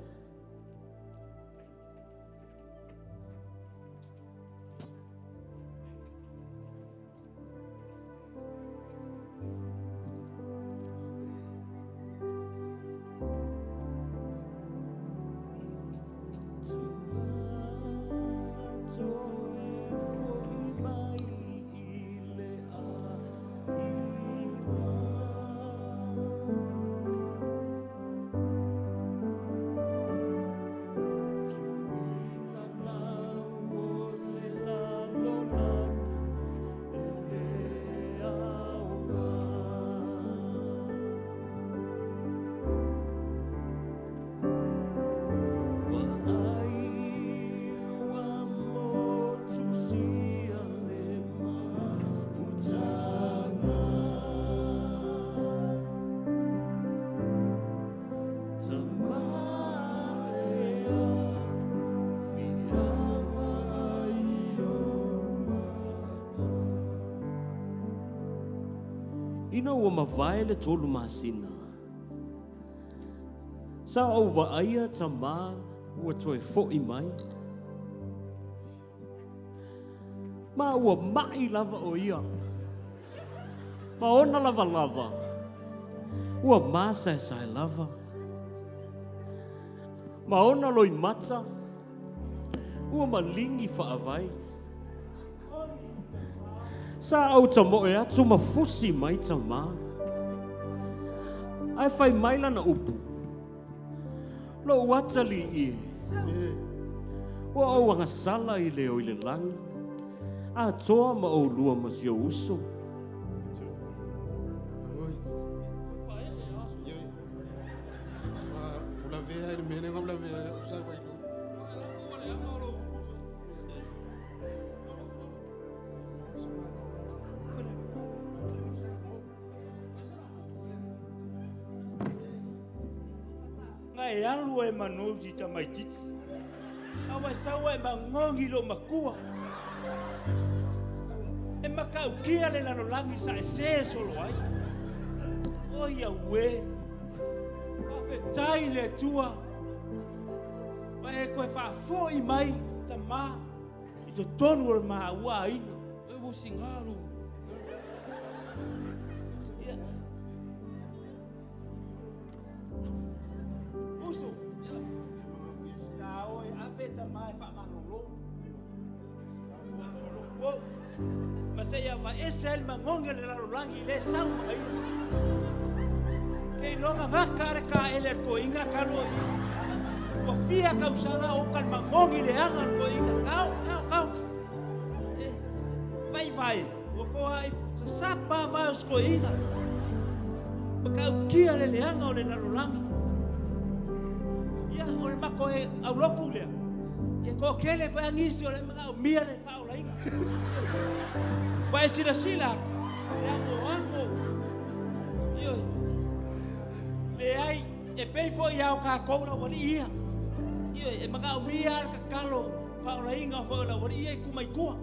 ina ua mavae le tolu masina. Sa au waaia tamā ua toe fo'i mai. Ma ua mai lava o ia. Ma ona lava lava. Ua masae lava. Ma ona loi mata. Ua malingi whaavai. Sa au tamoe atu mafusi mai tamā. Ai whai maila na upu. Lo watali i. Ua au anga sala i leo i le langi. A toa ma o lua ma sio uso. Ngai alu e manouti ta mai titi. Awa sawa e mangongi lo makua. E makau kia le lano langi sa e se solo ai. O ia ue. Whawhetai le tua. Wa e koe whawhoi mai ta mā. I to tonu o maa ua ina. E wo singaru. Uso. Ta oi ave ta mai whamanolo. Wow. Masaya wa esel mangonge le lalo langi le sau mai. Kei longa ngakare ka ele ko inga kalo i. Ko fia kausara o kan mangongi le anga ko inga kau. Vai. O ko ai sa sapa vai os ko inga. Makau kia le anga o le lalo langi. Ia o le mako e au lopu lea. Ia ko kele fa ngisi o le mga o mia le fa o la inga. Vai sila. Le Iyo. Le ai e pei fo ia o ka koura wali ia. Iyo e mga o mia ka kalo fa o la inga fo la wali ia ku mai kua.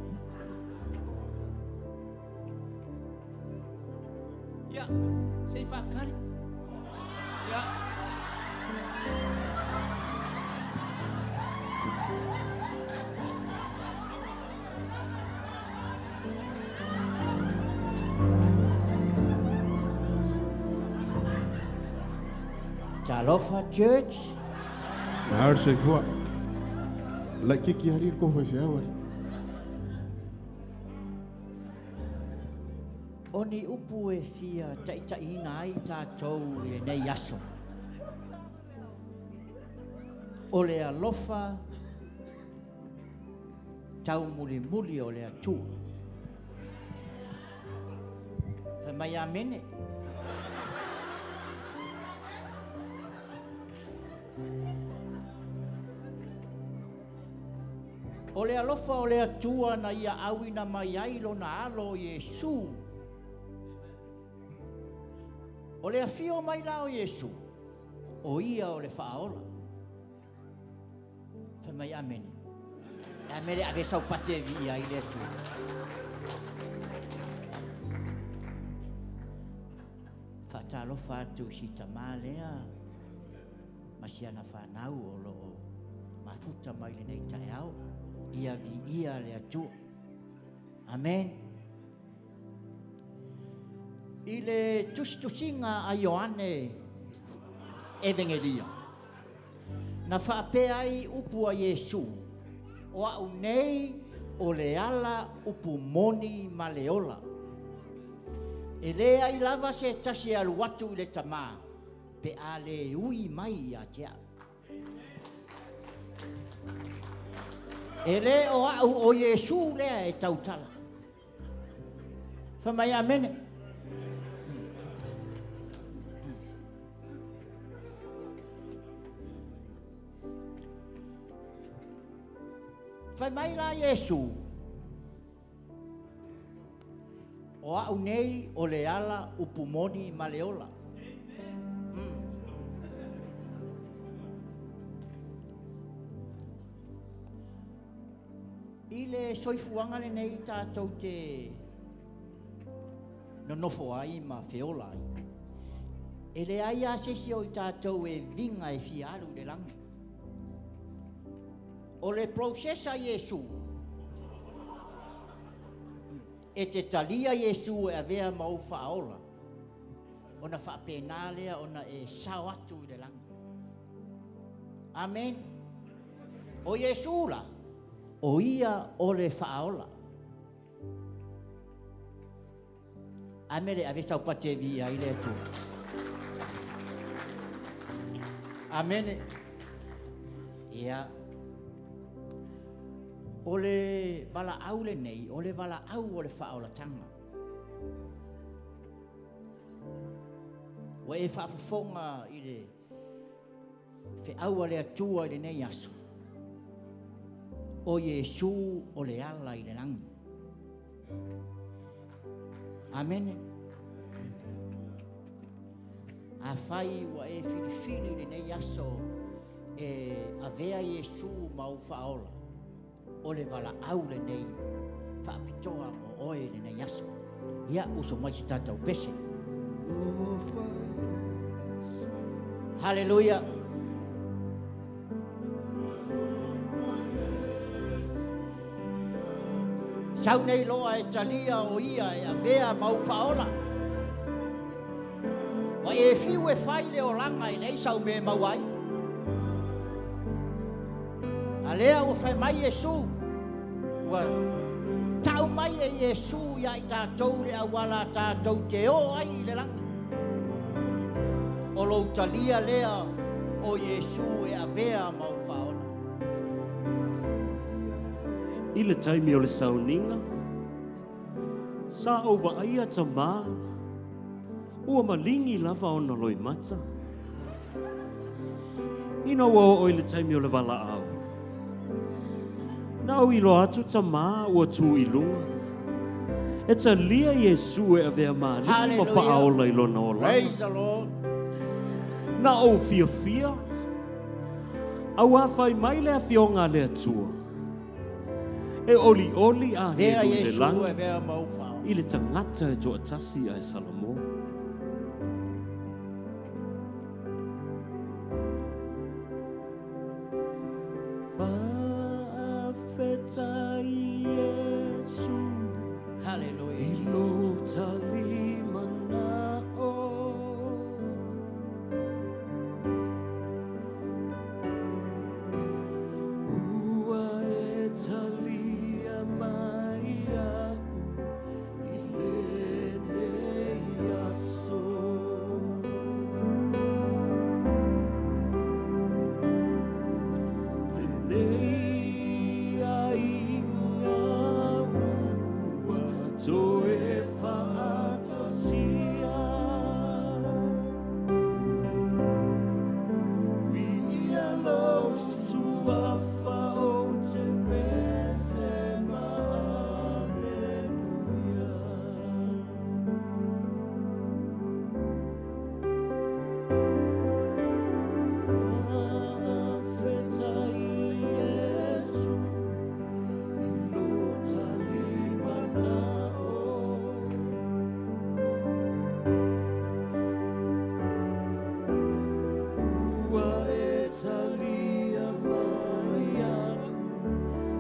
Ya, sei fa kari. Ya. Hosanna Church. Nār se kua. La kiki harir ko fa fiawar. Oni upu e fia taʻitaʻina ai tātou i lenei aso. O le alofa tau mulimuli o le atua. Fa mai amene. O le alofa o le atua na ia awina mai ai lona alo Iesu. O le afio mai la o Iesu. O ia o le whaola. Fa mai amene. Amene ave sau pate via i le atua. Fa alofa atu si tamā lea. Masiana whanau o lo mafuta mai le nei tae au. Ia vi ia le atua. Amen. I le tustusinga a Ioane Evangelia. Na whaapea ai upu a Iesu. O au nei o le ala upu moni ma le ola. E lea i lava se tasi alu watu i le tamā. Pe a le ui mai a tea. E le o au o Iesu lea e tautala. Fa mai amene. Fa mai la Iesu. O au nei o le ala upumoni ma le ola. I le soifuanga le nei tātou te no nofo ai ma feola ai. E le ai a sesi o i tātou e vinga e fiaru le langi. O le procesa Iesu, e te talia Iesu e avea mau whaola, ona whapena lea, ona e sao atu i le langi. Amen. O Iesu la, o ia o le whaola. Amere ave tau pate vi ai le tu. Amen. Ia. O le wala au le nei, o le wala au o le whaola tanga. Wa e whaafafonga i le fe au le atua i le nei aso. O Iesu o le ala i le langi. Amen. A fai wa e filifili le nei aso e avea Iesu mau whaola. O le wala au le nei whaapitoa mo oe le nei aso. Ia uso mai si tatau pese. Hallelujah. Sau nei loa e talia o ia e avea mau whaola. Wa e fiu e whaile o langa i nei sau me mau ai. A lea o whai mai Iesu. Wa tau mai e Iesu ia i tātou le awala tātou te o ai i le langi. O lou talia lea o Iesu e avea mau whaola. I le taimi o le sauninga, sa o waaia ta mā, ua malingi lava o na loi mata. Ina ua o i le taimi o le wala au. Na au ilo atu ta mā ua tū i lunga. E ta lia Iesu e avea mā, liki ma whaaola i lona o langa. Praise the Lord. Na au fia fia, au a whai mai le a fionga le atua. E oli oli a he Vea lui le Iesu langa. e vea mau whaola. I le tangata e toa tasi a e Salamo. Whaafeta i Iesu, Hallelujah. i lo tali mana o. Ua e tali a mai au, i le nei aso. Le nei a inga ua, to e whaatasia. Via lo sua whao te pese ma aleluia. Whaafeta i Iesu, i lo tali mana o. Ua e talia mai au,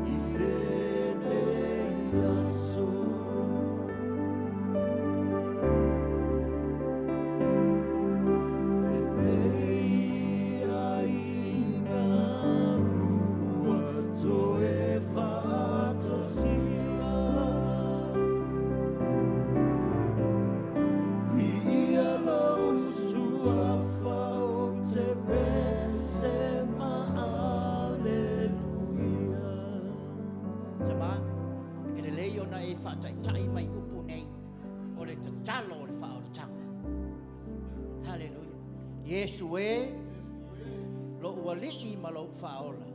i le nei aso. E nei a inga ua, to e whaatasia. Via lo sua whao te pese ma aleluia. Tama, e le lei ona e whaataitai mai upu nei, o le tatalo o le whaola tanga. Hallelujah. Iesu e, lo ua lii ma lo whaola.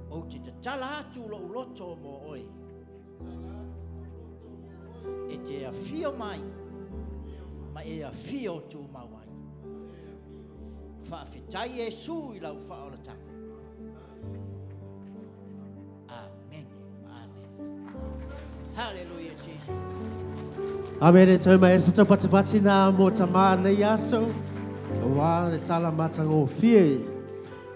O te tatala atu lo uloto mo oi. E te a fio mai, ma e a fio tu mawai. Whaafetai Iesu i lau whaola tanga. Amen. Amen. Hallelujah, Jesus. Amere toi mai sa tau pati na mo tama nei aso. Wa le tala matango fie.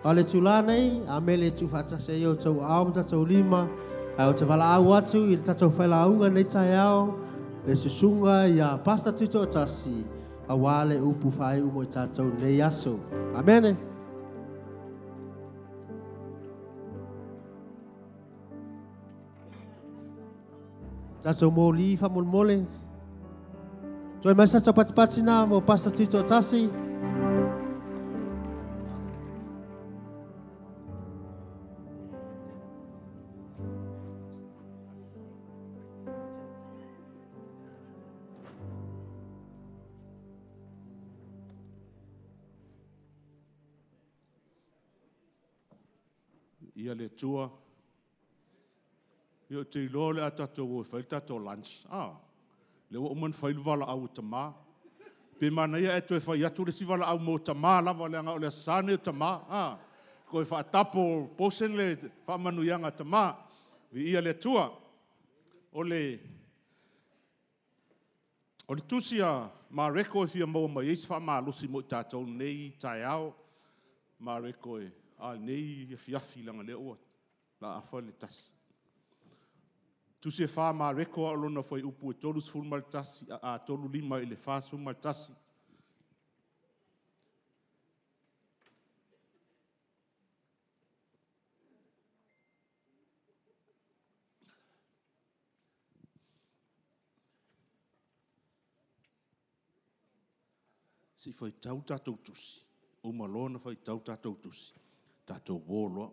Ale tula nei, amele tu fata se yo tau au ta tau lima. Ai o te wala au atu i ta tau whaila aunga nei tai au. Le susunga ia pasta tuto tasi. A wale upu whai umo i tātou nei aso. Amene. Tātou mō li wha mole. Toi mai sa tau pati na mo pasta tuto tasi. Ia le tua. Ia te ilo le atatou o whai tatou lunch. Le wa uman whai wala au tama. Pe mana ia e toi whai atu le si wala au mo tama lava le anga o le sane o tama. Ko e wha tapo posen le wha manu ianga tama. Vi ia le tua. O le tusia ma reko e fia maua mai eisi wha maa lusi mo i tatou nei tai au. Ma reko e nei e fiafi langa le ua. La afa le tasi. Tusi e wha ma reko a lona whai upu e tolu sifuru ma le tasi. A tolu lima i le wha su ma le tasi. Si whai tau tātou tusi. O malona whai tau tātou tusi. Tātou wōloa.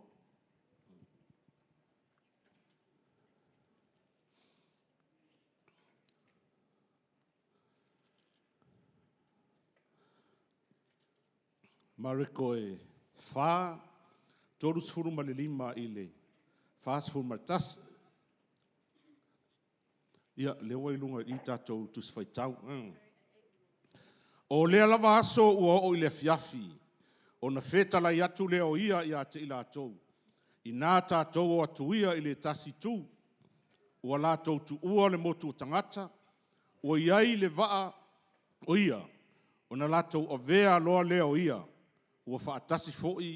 Mareko e whā, tolu sifuru ma le lima i le whā sifuru ma le tasi. Ia, le wailunga i tātou tusi whai tau. O lea lava aso ua o i le fiafi. O na whetala i atu leo ia i a te ila atou. I nā tātou o atu ia i le tasi tū. Ua lātou tu ua le motu o tangata. Ua iai le vaa o ia. O na lātou o vea loa leo ia. Ua whaatasi fo'i.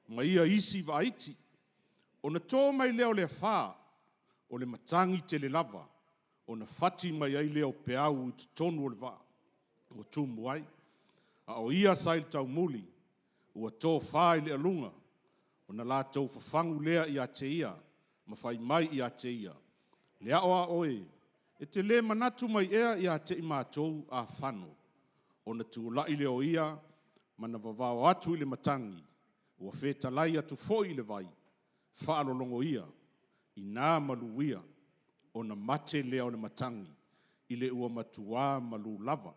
Ma ia isi vaiti. O na tō mai leo le whā. O le matangi te le lava. O na whati mai ai leo peau i tonu o le vaa. O tumu ai. A o ia sail tau muli. Ua tō whai le alunga. O na lātou whafangu lea i a te ia. Ma whai mai i a te ia. Lea oa oe. E te le manatu mai ea i a te i mātou a whano. O na tūlai leo ia. Mana wawao atu i le matangi. Ua whetalai atu fo i le vai. Whaalolongo ia. I nā malu ia. O na mate leo le matangi. I le ua matua malu lava.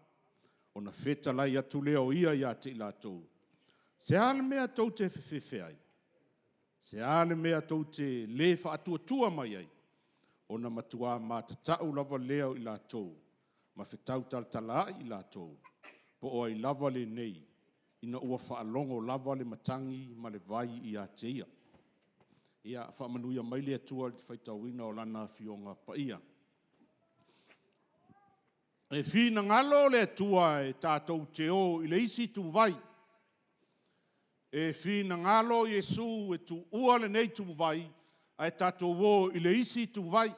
O na whetalai atu leo ia i a te i lātou. Se ale mea tau te whewhewhe ai. Se ale mea tau te le whaatua mai ai. O na matua mātatau lava leo i lātou. Ma whetau tala i lātou. Po o ai lava le nei. Ina ua whaalongo lava le matangi ma le vai i a te ia. Ia whaamanuia mai le atua le whaitauina o lana fionga pa ia. E whina ngalo le atua e tātou te o i le isi tu vai. E whina ngalo Yesu e tu ua le nei tu vai. A e tātou wō i le isi tu vai.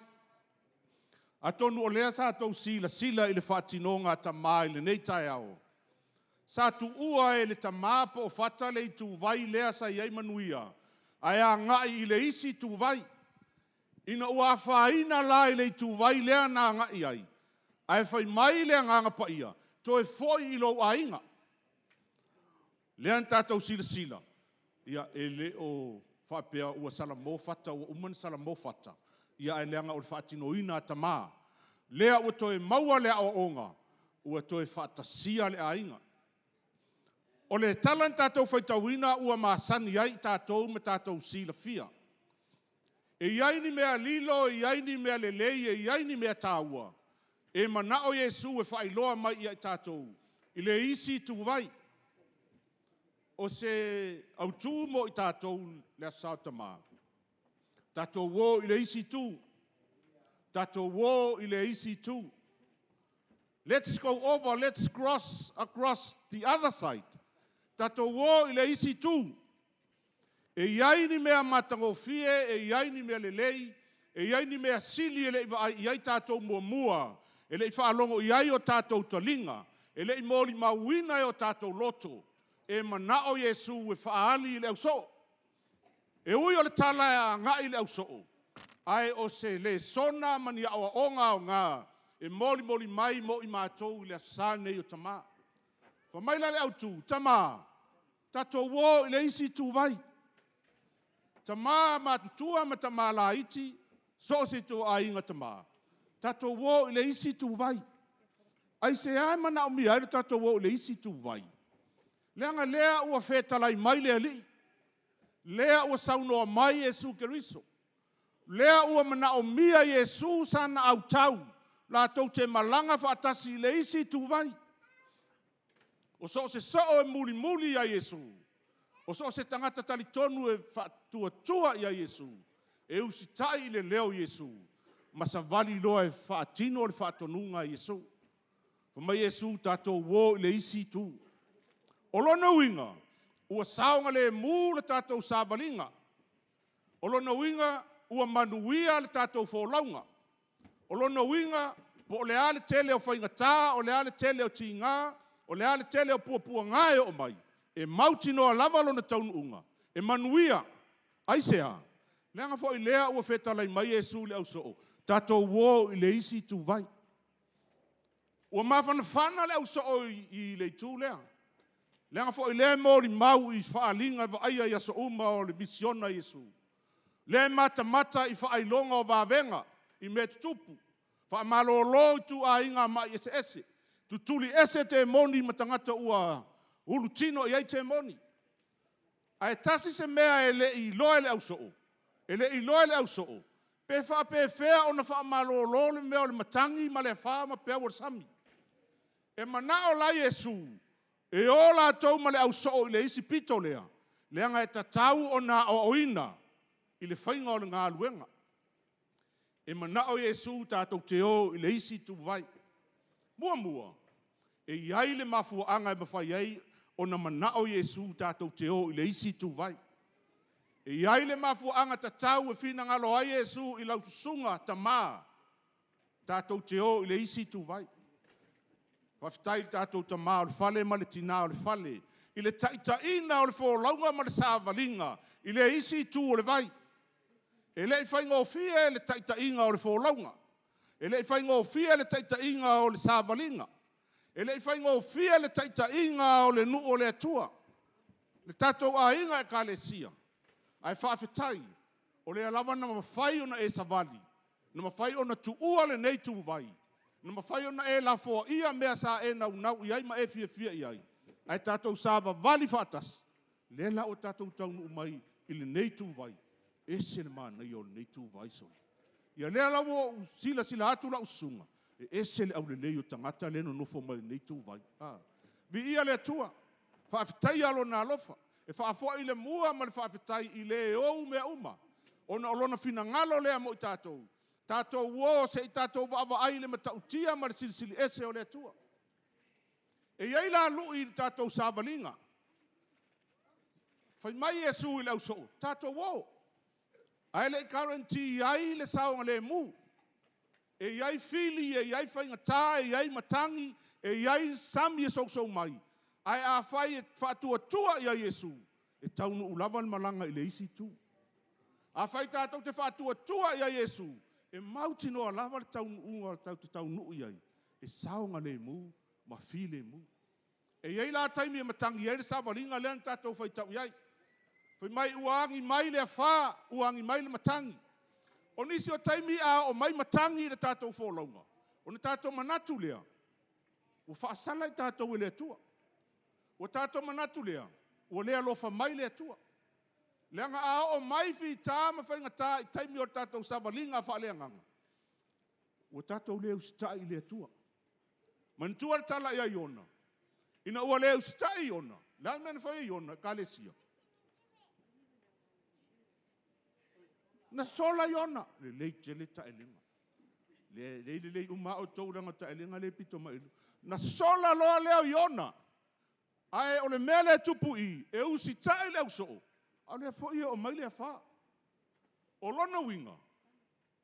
A tonu o lea sa tau sila i le whaatinonga ta mai le nei tai ao. Sa tu ua e le ta māpa o whata le i tu vai lea sa iei manuia. Ai a ngai i le isi tu vai. Ina ua whaina la i le i tu vai lea na ngai ai. Ai whai mai lea nganga pa ia. To e foi i lo a inga. Lea tātou sila. Ia e le o whapea ua sala mō whata, ua uman sala mō whata. Ia e leanga o le whaatino ina ta mā. Lea ua to e maua lea o onga. Ua to e whaatasia le a inga. O le talan tātou whaitauina ua māsani ai tātou me tātou sila fia. E iai ni mea lilo, e iai ni mea lelei, e iai ni mea tāua. E manao Yesu e whailoa mai i tātou. I le isi tu vai. O se autu mo i tātou le asau tamā. Tātou wō i le isi tu. Tātou wō i le isi tu. Let's go over, let's cross across the other side. Tatou wō i le isi tū. E iai ni mea matangofie, e iai ni mea lelei, e iai ni mea sili e le iai tātou mua. E le i whaalongo iai o tātou talinga. E le i mōli mauina e o tātou loto. E manao Yesu e whaali i le au so. E ui o le tala e a ngā i le au so. Ai o se le sona mani awa onga o ngā. E moli mai mo i mātou i le asane i o tamā. Whamaila le au tū, tamā. Tatou wō i le isi tū vai. Tamā mātutua ma tamā la iti. So se tō a inga tamā. Tatou wō i le isi tū vai. Ai se ai mana o mi ai tatou wō i le isi tū vai. Leanga lea ua whetalai mai lea li. Lea ua saunoa mai Yesu Keriso. Lea ua mana o mia Yesu sana au tau. La tau te malanga whaatasi le isi tu vai. O so se e muli ya Yesu. O so se tangata tali tonu e whaatua ya Yesu. E usitai le leo Yesu. Masa vali loa e whaatino le whaatonunga Yesu. Whama Yesu tātou wō le isi tu. O lona winga, ua saonga le mū le tātou sāvalinga. O lona winga, ua manuia le tātou whōlaunga. O lona winga, po le ale tele o whaingatā, o le ale tele o tingā, o le ale tele o puapua ngai o mai. E mauti noa lava lona taunu unga. E manuia, aisea. Leanga fo i lea ua whetalai mai Yesu le au soo. Tātou wō i le isi tu vai. Ua mawhanawhana le au soo i le tū lea. Leanga fo i lea mōri mau i whaalinga wa aia i aso uma o le misiona Yesu. Lea mata i whaailonga o vāvenga i me tutupu. Whaamalolo i tu a inga mai ese. Tutuli ese te moni matangata ua urutino i ai te moni. Ai tasi se mea e le i loa le au soo. E le i loa le au soo. Pe whea o na whaamalolo le mea o le matangi ma le whaa ma pea o sami. E manao la Yesu. E ola tau ma le au soo i le isi pito lea. Leanga e tatau o na o oina. I le whainga o le ngā luenga. E manao Yesu tātou te o i le isi tu vai. Mua. E iai le mafuanga e mawhai ai o na manao Yesu tātou te o i le isi tu vai. E iai le mafuanga tatau e whina ngalo ai Yesu i lau susunga tamā. Tātou te o i le isi tu vai. Whaftai tātou tamā o le whale ma le tina o le whale. I le taitaina o le wholaunga ma le sāvalinga. I le isi tu o le vai. E le whainga o fia le taitainga o le wholaunga. E le whainga o fia le taitainga o le sāvalinga. E le whainga o fia le taitainga o le nu o le atua. Le tātou a inga e ka le sia. Ai whaafetai. O le alawa na mawhai o na e savali. Na mawhai o na tuua le nei tu vai. Na mawhai o na e la fo ia mea sa e nau iai ma e fia iai. Ai tātou sāva vali whaatas. Lela o tātou taunu umai i le nei tu vai. E se le mana i o le nei tu vai so. Ia lea lawo sila atu la usunga. E se le au le nei o tangata le no nofo mai nei tu vai. Vi ia le atua. Whaafetai alo na alofa. E whaafoa i le mua ma le whaafetai i le o mea uma. Ona olona fina ngalo lea mo i tātou. Tātou wō se i tātou waawa ai le matautia ma le silisili ese o le atua. E iai la lui i tātou sāvalinga. Whai mai Yesu i lau soo. Tātou wō. Ai le karanti iai le saonga le mu. E iai fili, e iai whaingatā, e iai matangi, e iai sami e sau mai. Ai a whai e whaatua ia Yesu. E taunu ulawa le malanga i le isi tu. A whai tātou te whaatua ia Yesu. E mauti noa lava le taunu unga te taunu iai. E saonga le mu, ma fi le mu. E iai la taimi e matangi iai le sāvalinga lean tātou whai tau iai. Whai mai uangi mai le wha, uangi mai le matangi. O nisi o taimi a o mai matangi le tātou wholaunga. O na tātou manatu lea. O whaasala i tātou e le atua. O tātou manatu lea. O lea lofa mai le atua. Leanga a o mai fi tā ma whaingatā i taimi o tātou sāvalinga wha lea nganga. O tātou lea usita i le atua. Mantua le tala ia iona. Ina ua lea usita i iona. Lea mena whai iona, ka le sia. Na sola iona. Le leite le ta elenga. Le uma o tau ranga ta elenga le pito mai. Na sola loa leo Iona. Ai o le mea le tupu I. E usi tae leo so. A le fo ia o mai le wha. O lona winga.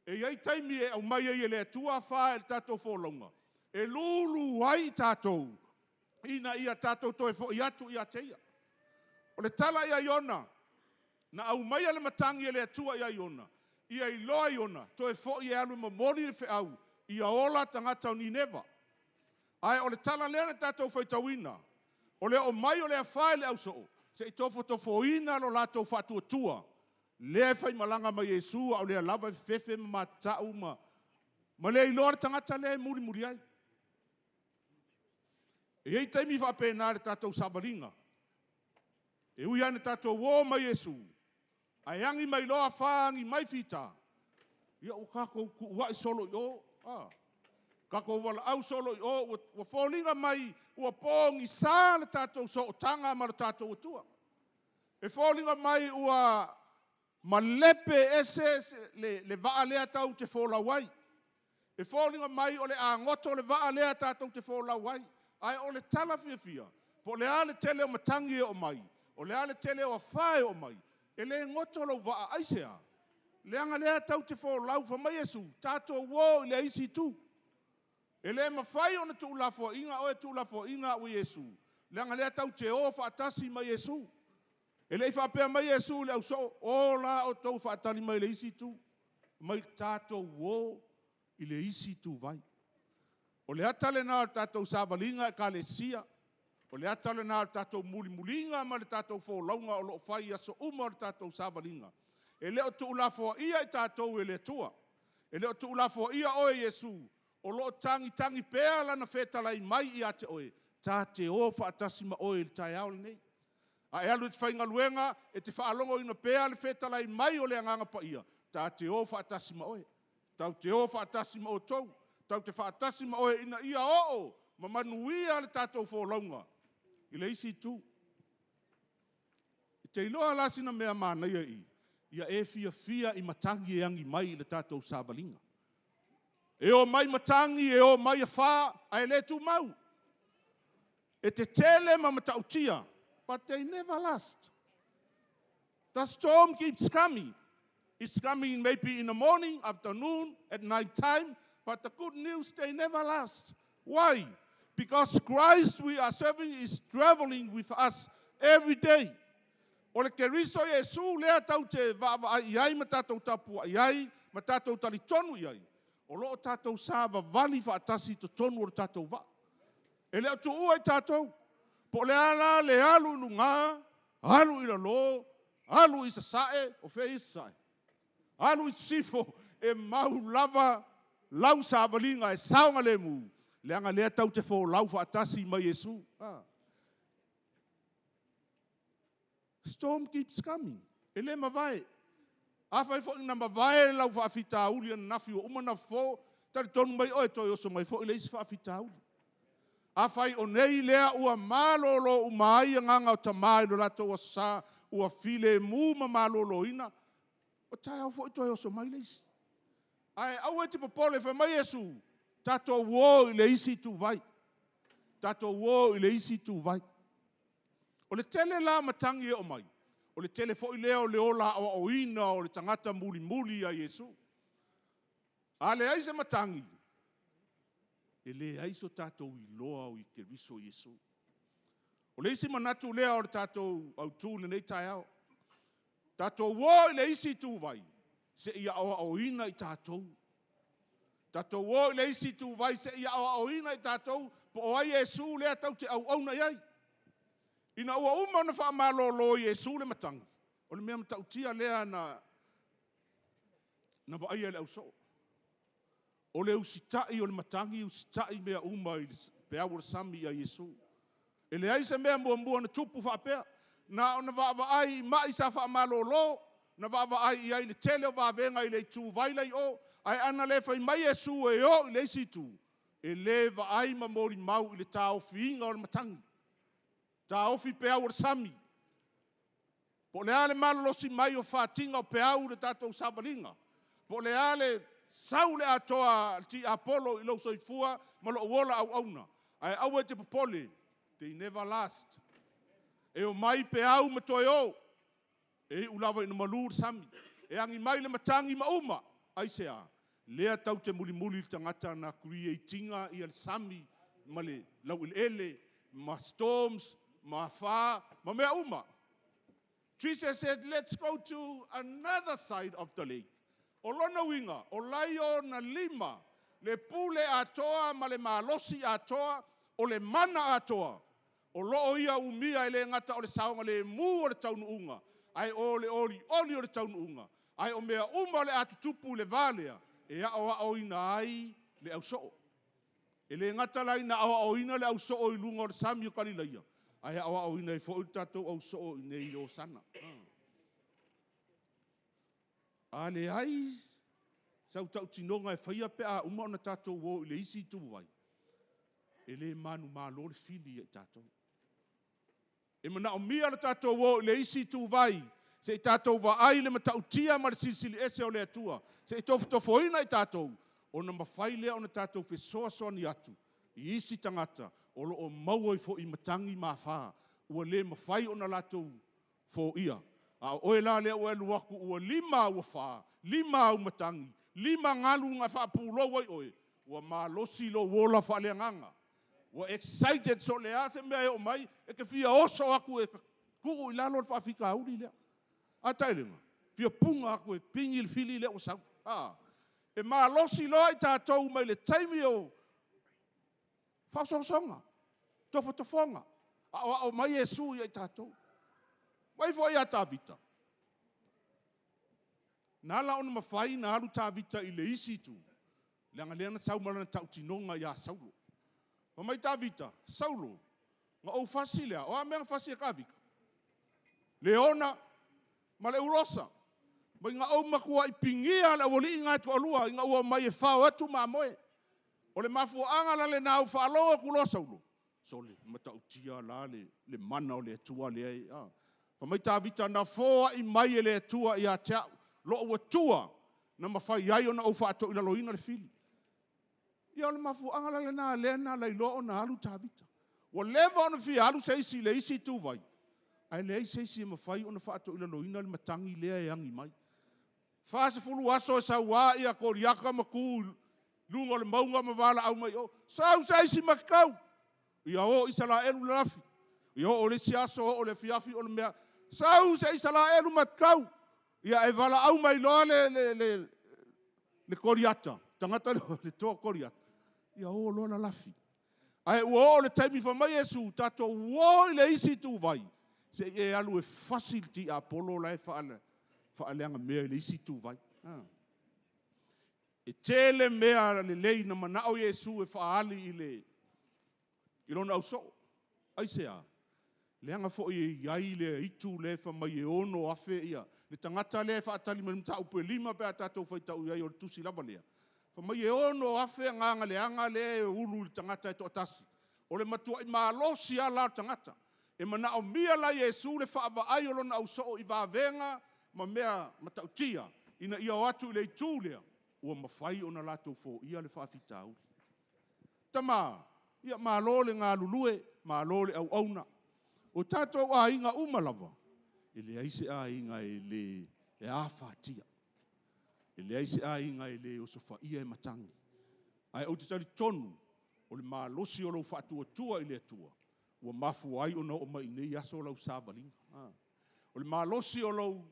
E iai taimi e au mai e le tua wha e tatou wholonga. E lulu wai tatou. Ina ia tatou toe fo i atu ia teia. O le tala ia Iona. Na au mai le matangi e le tua ia Iona. Ia I loa Iona. Toe fo i alu mamori le fe au. Ia ola tangata o Nineva. Ai o le tala lea na tatou whaitawina. O le o mai o le a whae le au so. Se I tofo ina lo latou whatua tua. Lea whai malanga ma Yesu au lea lava fefe ma tau ma. Ma lea I loa tangata lea muri muri ai. E ei taimi whapena le tatou savaringa. E ui ane tatou wō ma Yesu. Ai angi mai loa whaangi mai fita. Ia o kako kuwa I solo I o. Kako wala au solo I o. Wa wholinga mai ua pōngi sā le tatou so o tanga ma le tatou utua. E wholinga mai ua malepe ese le vaa lea tau te whola wai. E wholinga mai o le angoto le vaa lea tatou te whola wai. Ai o le tala fia fia. Po le ale tele o matangi o mai. O le ale tele o whae o mai. E le ngoto lau vaa aisea. Le anga lea tau te wholau wha mai Yesu. Tatou wō I le isi tu. E le mawhai o na tu lafo inga o e tu lafo inga o Yesu. Le anga lea tau te o whaatasi mai Yesu. E le whapea mai Yesu le au so. O la o tau whaatali mai le isi tu. Mai tatou wō I le isi tu vai. O le atale nā tatou sāwalinga e ka le sia. O le atale nā tatou mulimulinga ma le tatou whōlaunga o lo whai aso uma o le tatou sāwalinga. E leo tu ulafo ia I tatou e le tua. E leo tu ulafo ia oe Yesu. O lo tangi pēa lana whetalai mai I ate oe. Tā te o whaatasi ma oe le tai au le nei. A e alu te whainga luenga e te whaalongo ina pēa le whetalai mai o le anganga pa ia. Tā te o whaatasi ma oe. Tau te o whaatasi ma o tau. Tau te whaatasi ma oe ina ia o. Ma manuia le tātou whōlaunga. I le isi tu. I te iloa lasina mea mana ia I. Ia e fia I matangi e angi mai le tātou sāwalinga. E o mai matangi, e o mai a whā, a e le tu mau. E te tele ma matautia. But they never last. The storm keeps coming. It's coming maybe in the morning, afternoon, at night time. But the good news, they never last. Why? Because Christ we are serving is traveling with us every day. O le keriso Yesu lea tau te vava iai ma tatou tapua iai, ma tatou talitonu iai. O loo tatou sāva vali whaatasi to tonu o le tatou va. E leo tu ua I tatou. Po le ala le alu lunga, alu I la lo, alu I sasae, o fe I sasae. Alu I sifo, e mau lava, lau sāvalinga e saunga le mu. Leanga lea tau te fo lau whaatasi mai Yesu. Storm keeps coming. E le mawai. Awhai fo ina mawai lau whaafita uli ana nafi o umana fo. Tari tonu mai oe toi oso mai fo ile isi whaafita uli. Awhai o nei lea ua malolo umai nganga o tamai lo lato o sa ua file mu ma malolo ina. O tai au fo toi oso mai ile isi. Ai au e te popole wha mai Yesu. Tato wo ile isi tu vai. Tato wo ile isi tu vai. O le tele la matangi e o mai. O le tele fo ileo le ola o ina o le tangata muli muli a Yesu. A le aise matangi. E le aiso tato I loa o I te riso Yesu. O le isi manatu lea o le tato au tu le nei tai au. Tato wo ile isi tu vai. Se ia o ina I tato. Tato wo le isi tu vai se ia o ina I tatou po o ai Yesu le tau te au na iai. Ina ua uma na wha malolo Yesu le matangi. O le mea matautia lea na wa aia le au so. O le usitai o le matangi usitai mea uma I pea ura sami a Yesu. E le aise mea mua na tupu wha pea. Na wa ai mai sa wha malolo. Na wa ai ai le tele o wa venga I le tu vai lai o. Ai ana le fai mai Yesu e o I le situ. E le wa ai ma mori mau I le tau fiinga o le matangi. Ta ofi pea ura sami. Po le ale malolosi mai o whātinga o pea ura tatou sāwalinga. Po le ale sau le atoa ti Apollo I lo soifua ma lo wola au auna. Ai au te popole, they never last. E o mai pe au ma toi o. E ulawa ina malur sami. E angi mai le matangi mauma. Ai sea. Lea tau te muli tangata na creatinga I al sami. Ma le lau ele, ma storms, ma fa, ma mea uma. Jesus said, let's go to another side of the lake. O lona winga, o laio na lima, le pule atoa, ma le malosi atoa, o le mana atoa. O loo ia umia ele ngata o le saonga le mu o le taunu unga. Ai o le oli o le taunu unga. Ai o mea uma le atutupu le valea. E a o ina ai le au soo. E le ngata lai na o ina le au soo I lunga o le sami o kalilaia. Ai a o ina I fo I tatou au soo I nei le o sana. A le ai, sau tau tinonga e whaia pe a uma ona tatou wo I le isi tu vai. E le manu malo le fili e tatou. E mana o mia le tatou wo I le isi tu vai. Se I tatou wa ai le matautia ma le silisili ese o le atua. Se I tofu tofoina I tatou. Ona mawhai lea ona tatou fe soa soa ni atu. I isi tangata. O lo o maua I fo I matangi ma wha. Ua le mawhai ona latou fo ia. A oe la lea ua luaku ua lima ua wha. Lima au matangi. Lima ngalu nga wha pulo wai oe. Ua malosi lo wola wha lea nganga. Ua excited so lea se mea o mai. E ke fia oso aku e kuku I lalo wha fika auri lea. A tailenga. Fia punga aku e pingi il fili lea o sau. E malosi lo I tātou mai le taimi o whasosonga. Tofotofonga. A o mai e sui I tātou. Mai fo ia tāvita. Nala ona mawhai na alu tāvita I le isi tu. Leanga leana sau malana tau tinonga ia Saulo. Ma mai tāvita, Saulo. Nga o fasi lea, o a mea fasi e kawika. Leona, ma le urosa. Ma inga au makua I pingia le wali inga tu alua. Inga ua mai e whao atu ma moe. O le mafu angala le nau whaaloa kulo Saulo. So le matau tia la le mana o le atua le ai. Pa mai tāvita na fōa I mai e le atua I a teau. Lo ua tua na mawhai ai o na au whaato I laloina le fili. Ia o le mafu angala le nā lena lai lo o na alu tāvita. Wa lewa o na fia alu seisi le isi tu vai. Ai le ai seisi e mawhai o na whaato I laloina le matangi lea e angi mai. Whaase fulu aso e sa wā ia koriaka maku lunga le maunga mawala au mai o. Sau seisi makau. Ia o isala elu le rafi. Ia o le siaso o le fiafi o le mea. Sau se isala elu matkau. Ia e vala au mai loa le koriata. Tangata le toa koriata. Ia o loa la lafi. Ai o le taimi whamai Yesu. Tato uo I le isi tu vai. Se e alu e facility a polo la e whaaleanga mea I le isi tu vai. E tele mea le lei na manao Yesu e whaali I lona au so. Ai sea. Leanga fo iai le itu le whamai e ono afe ia. Le tangata le whaatali me mta upe lima pe a tatou whaitau iai o le tusi lava lea. Whamai e ono afe nganga le anga le ulu le tangata e to atasi. O le matua I maalosi a la tangata. E mana o mia la Yesu le whaava ai o lona au so I vavenga ma mea matautia. Ina ia o atu I le itu lea. Ua mawhai o na latou fo ia le whaafitau. Tama. Ia mālole ngā lulue, mālole au auna. O tātou a inga umalawa. E le aise a inga e le e a whātia. E le aise a inga e le o sofa ia e matangi. Ai au te tari tonu, o le mālosi o lau whātua tua I le atua. Ua mafu ai o na o mai nei aso lau sāvalinga. O le mālosi o lau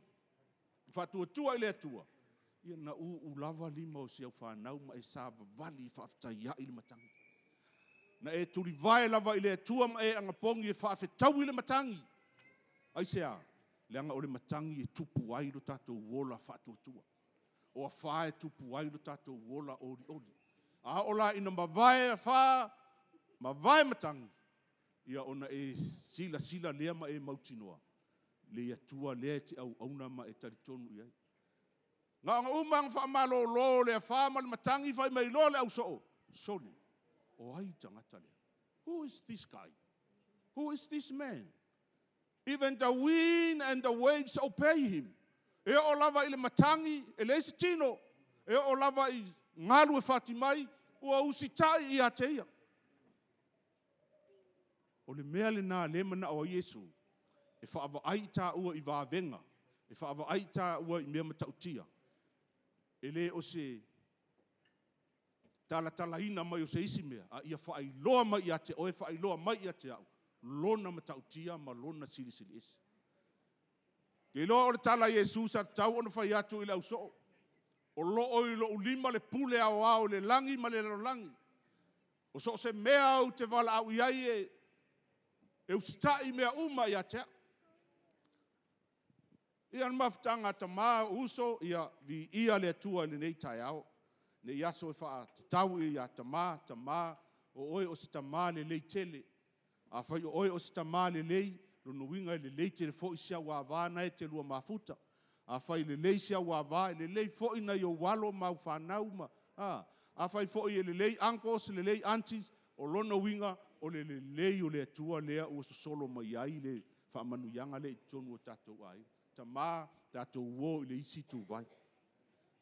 whātua tua I le atua. Ia na u lava lima o siau whanau ma e sāvavali whaafitai I le matangi. Na e turi vai lava I le atua ma e angapongi e whaafetau I le matangi. Ai sea, leanga o le matangi e tupu ai lo tātou wola whaatuatua. O a whae tupu ai lo tātou wola ori ori. A ola ina mawai a wha, mawai matangi. Ia ona e sila lea ma e mautinoa. Le atua lea te au auna ma e taritonu iai. Nga anga umang whaamalo lo le a wha ma le matangi whai mai lo le au soo. Soli. O ai tangata lea. Who is this guy? Who is this man? Even the wind and the waves obey him. E o lava I le matangi, e le isi tino. E o lava I ngalu e whati mai, ua usi tai I a teia. O le mea le nā le mana o Yesu, e whaava ai tā ua I vāvenga, e whaava ai tā ua I mea matautia. E le o se tala ina mai o se isi mea, a ia whaailoa mai I a te oe, whaailoa mai I a te au. Lona matautia ma lona sili esi. Ke loa o le tala Yesu sa tau ona whai atu I le au so. O lo o I lo ulima le pule au au le langi ma le langi. O so se mea au te wala au iai e ustai mea uma I a te au. Ia mafutanga ta maa uso ia vi ia le atua le nei tai au. Ne yaso e wha tau I a ta maa o oe o se ta maa le lei tele. A whai o oe o se ta maa le lei lo nuinga le lei tele fo I sia wāvāna e te lua mafuta. A whai le lei sia wāvā le lei fo I na I o walo mau whanau ma. A whai fo I le lei uncles, le lei aunties o lona winga o le lei o le atua lea o so solo mai ai le whamanu yanga le tonu o tatou ai. Ta mā tatou wo I le isi tu vai.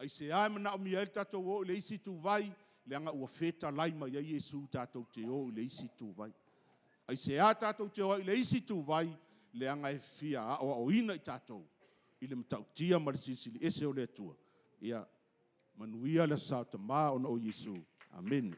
Ai se ai mana o mia tatou wo I le isi tu vai le anga ua feta lai mai ai Yesu tatou te o I le isi tu vai. Ai se a tatou te o I le isi tu vai le anga e fia a o ina I tatou. I le matautia ma le sisili ese o le atua. Ia manuia le sa ta mā ona o Yesu. Amen.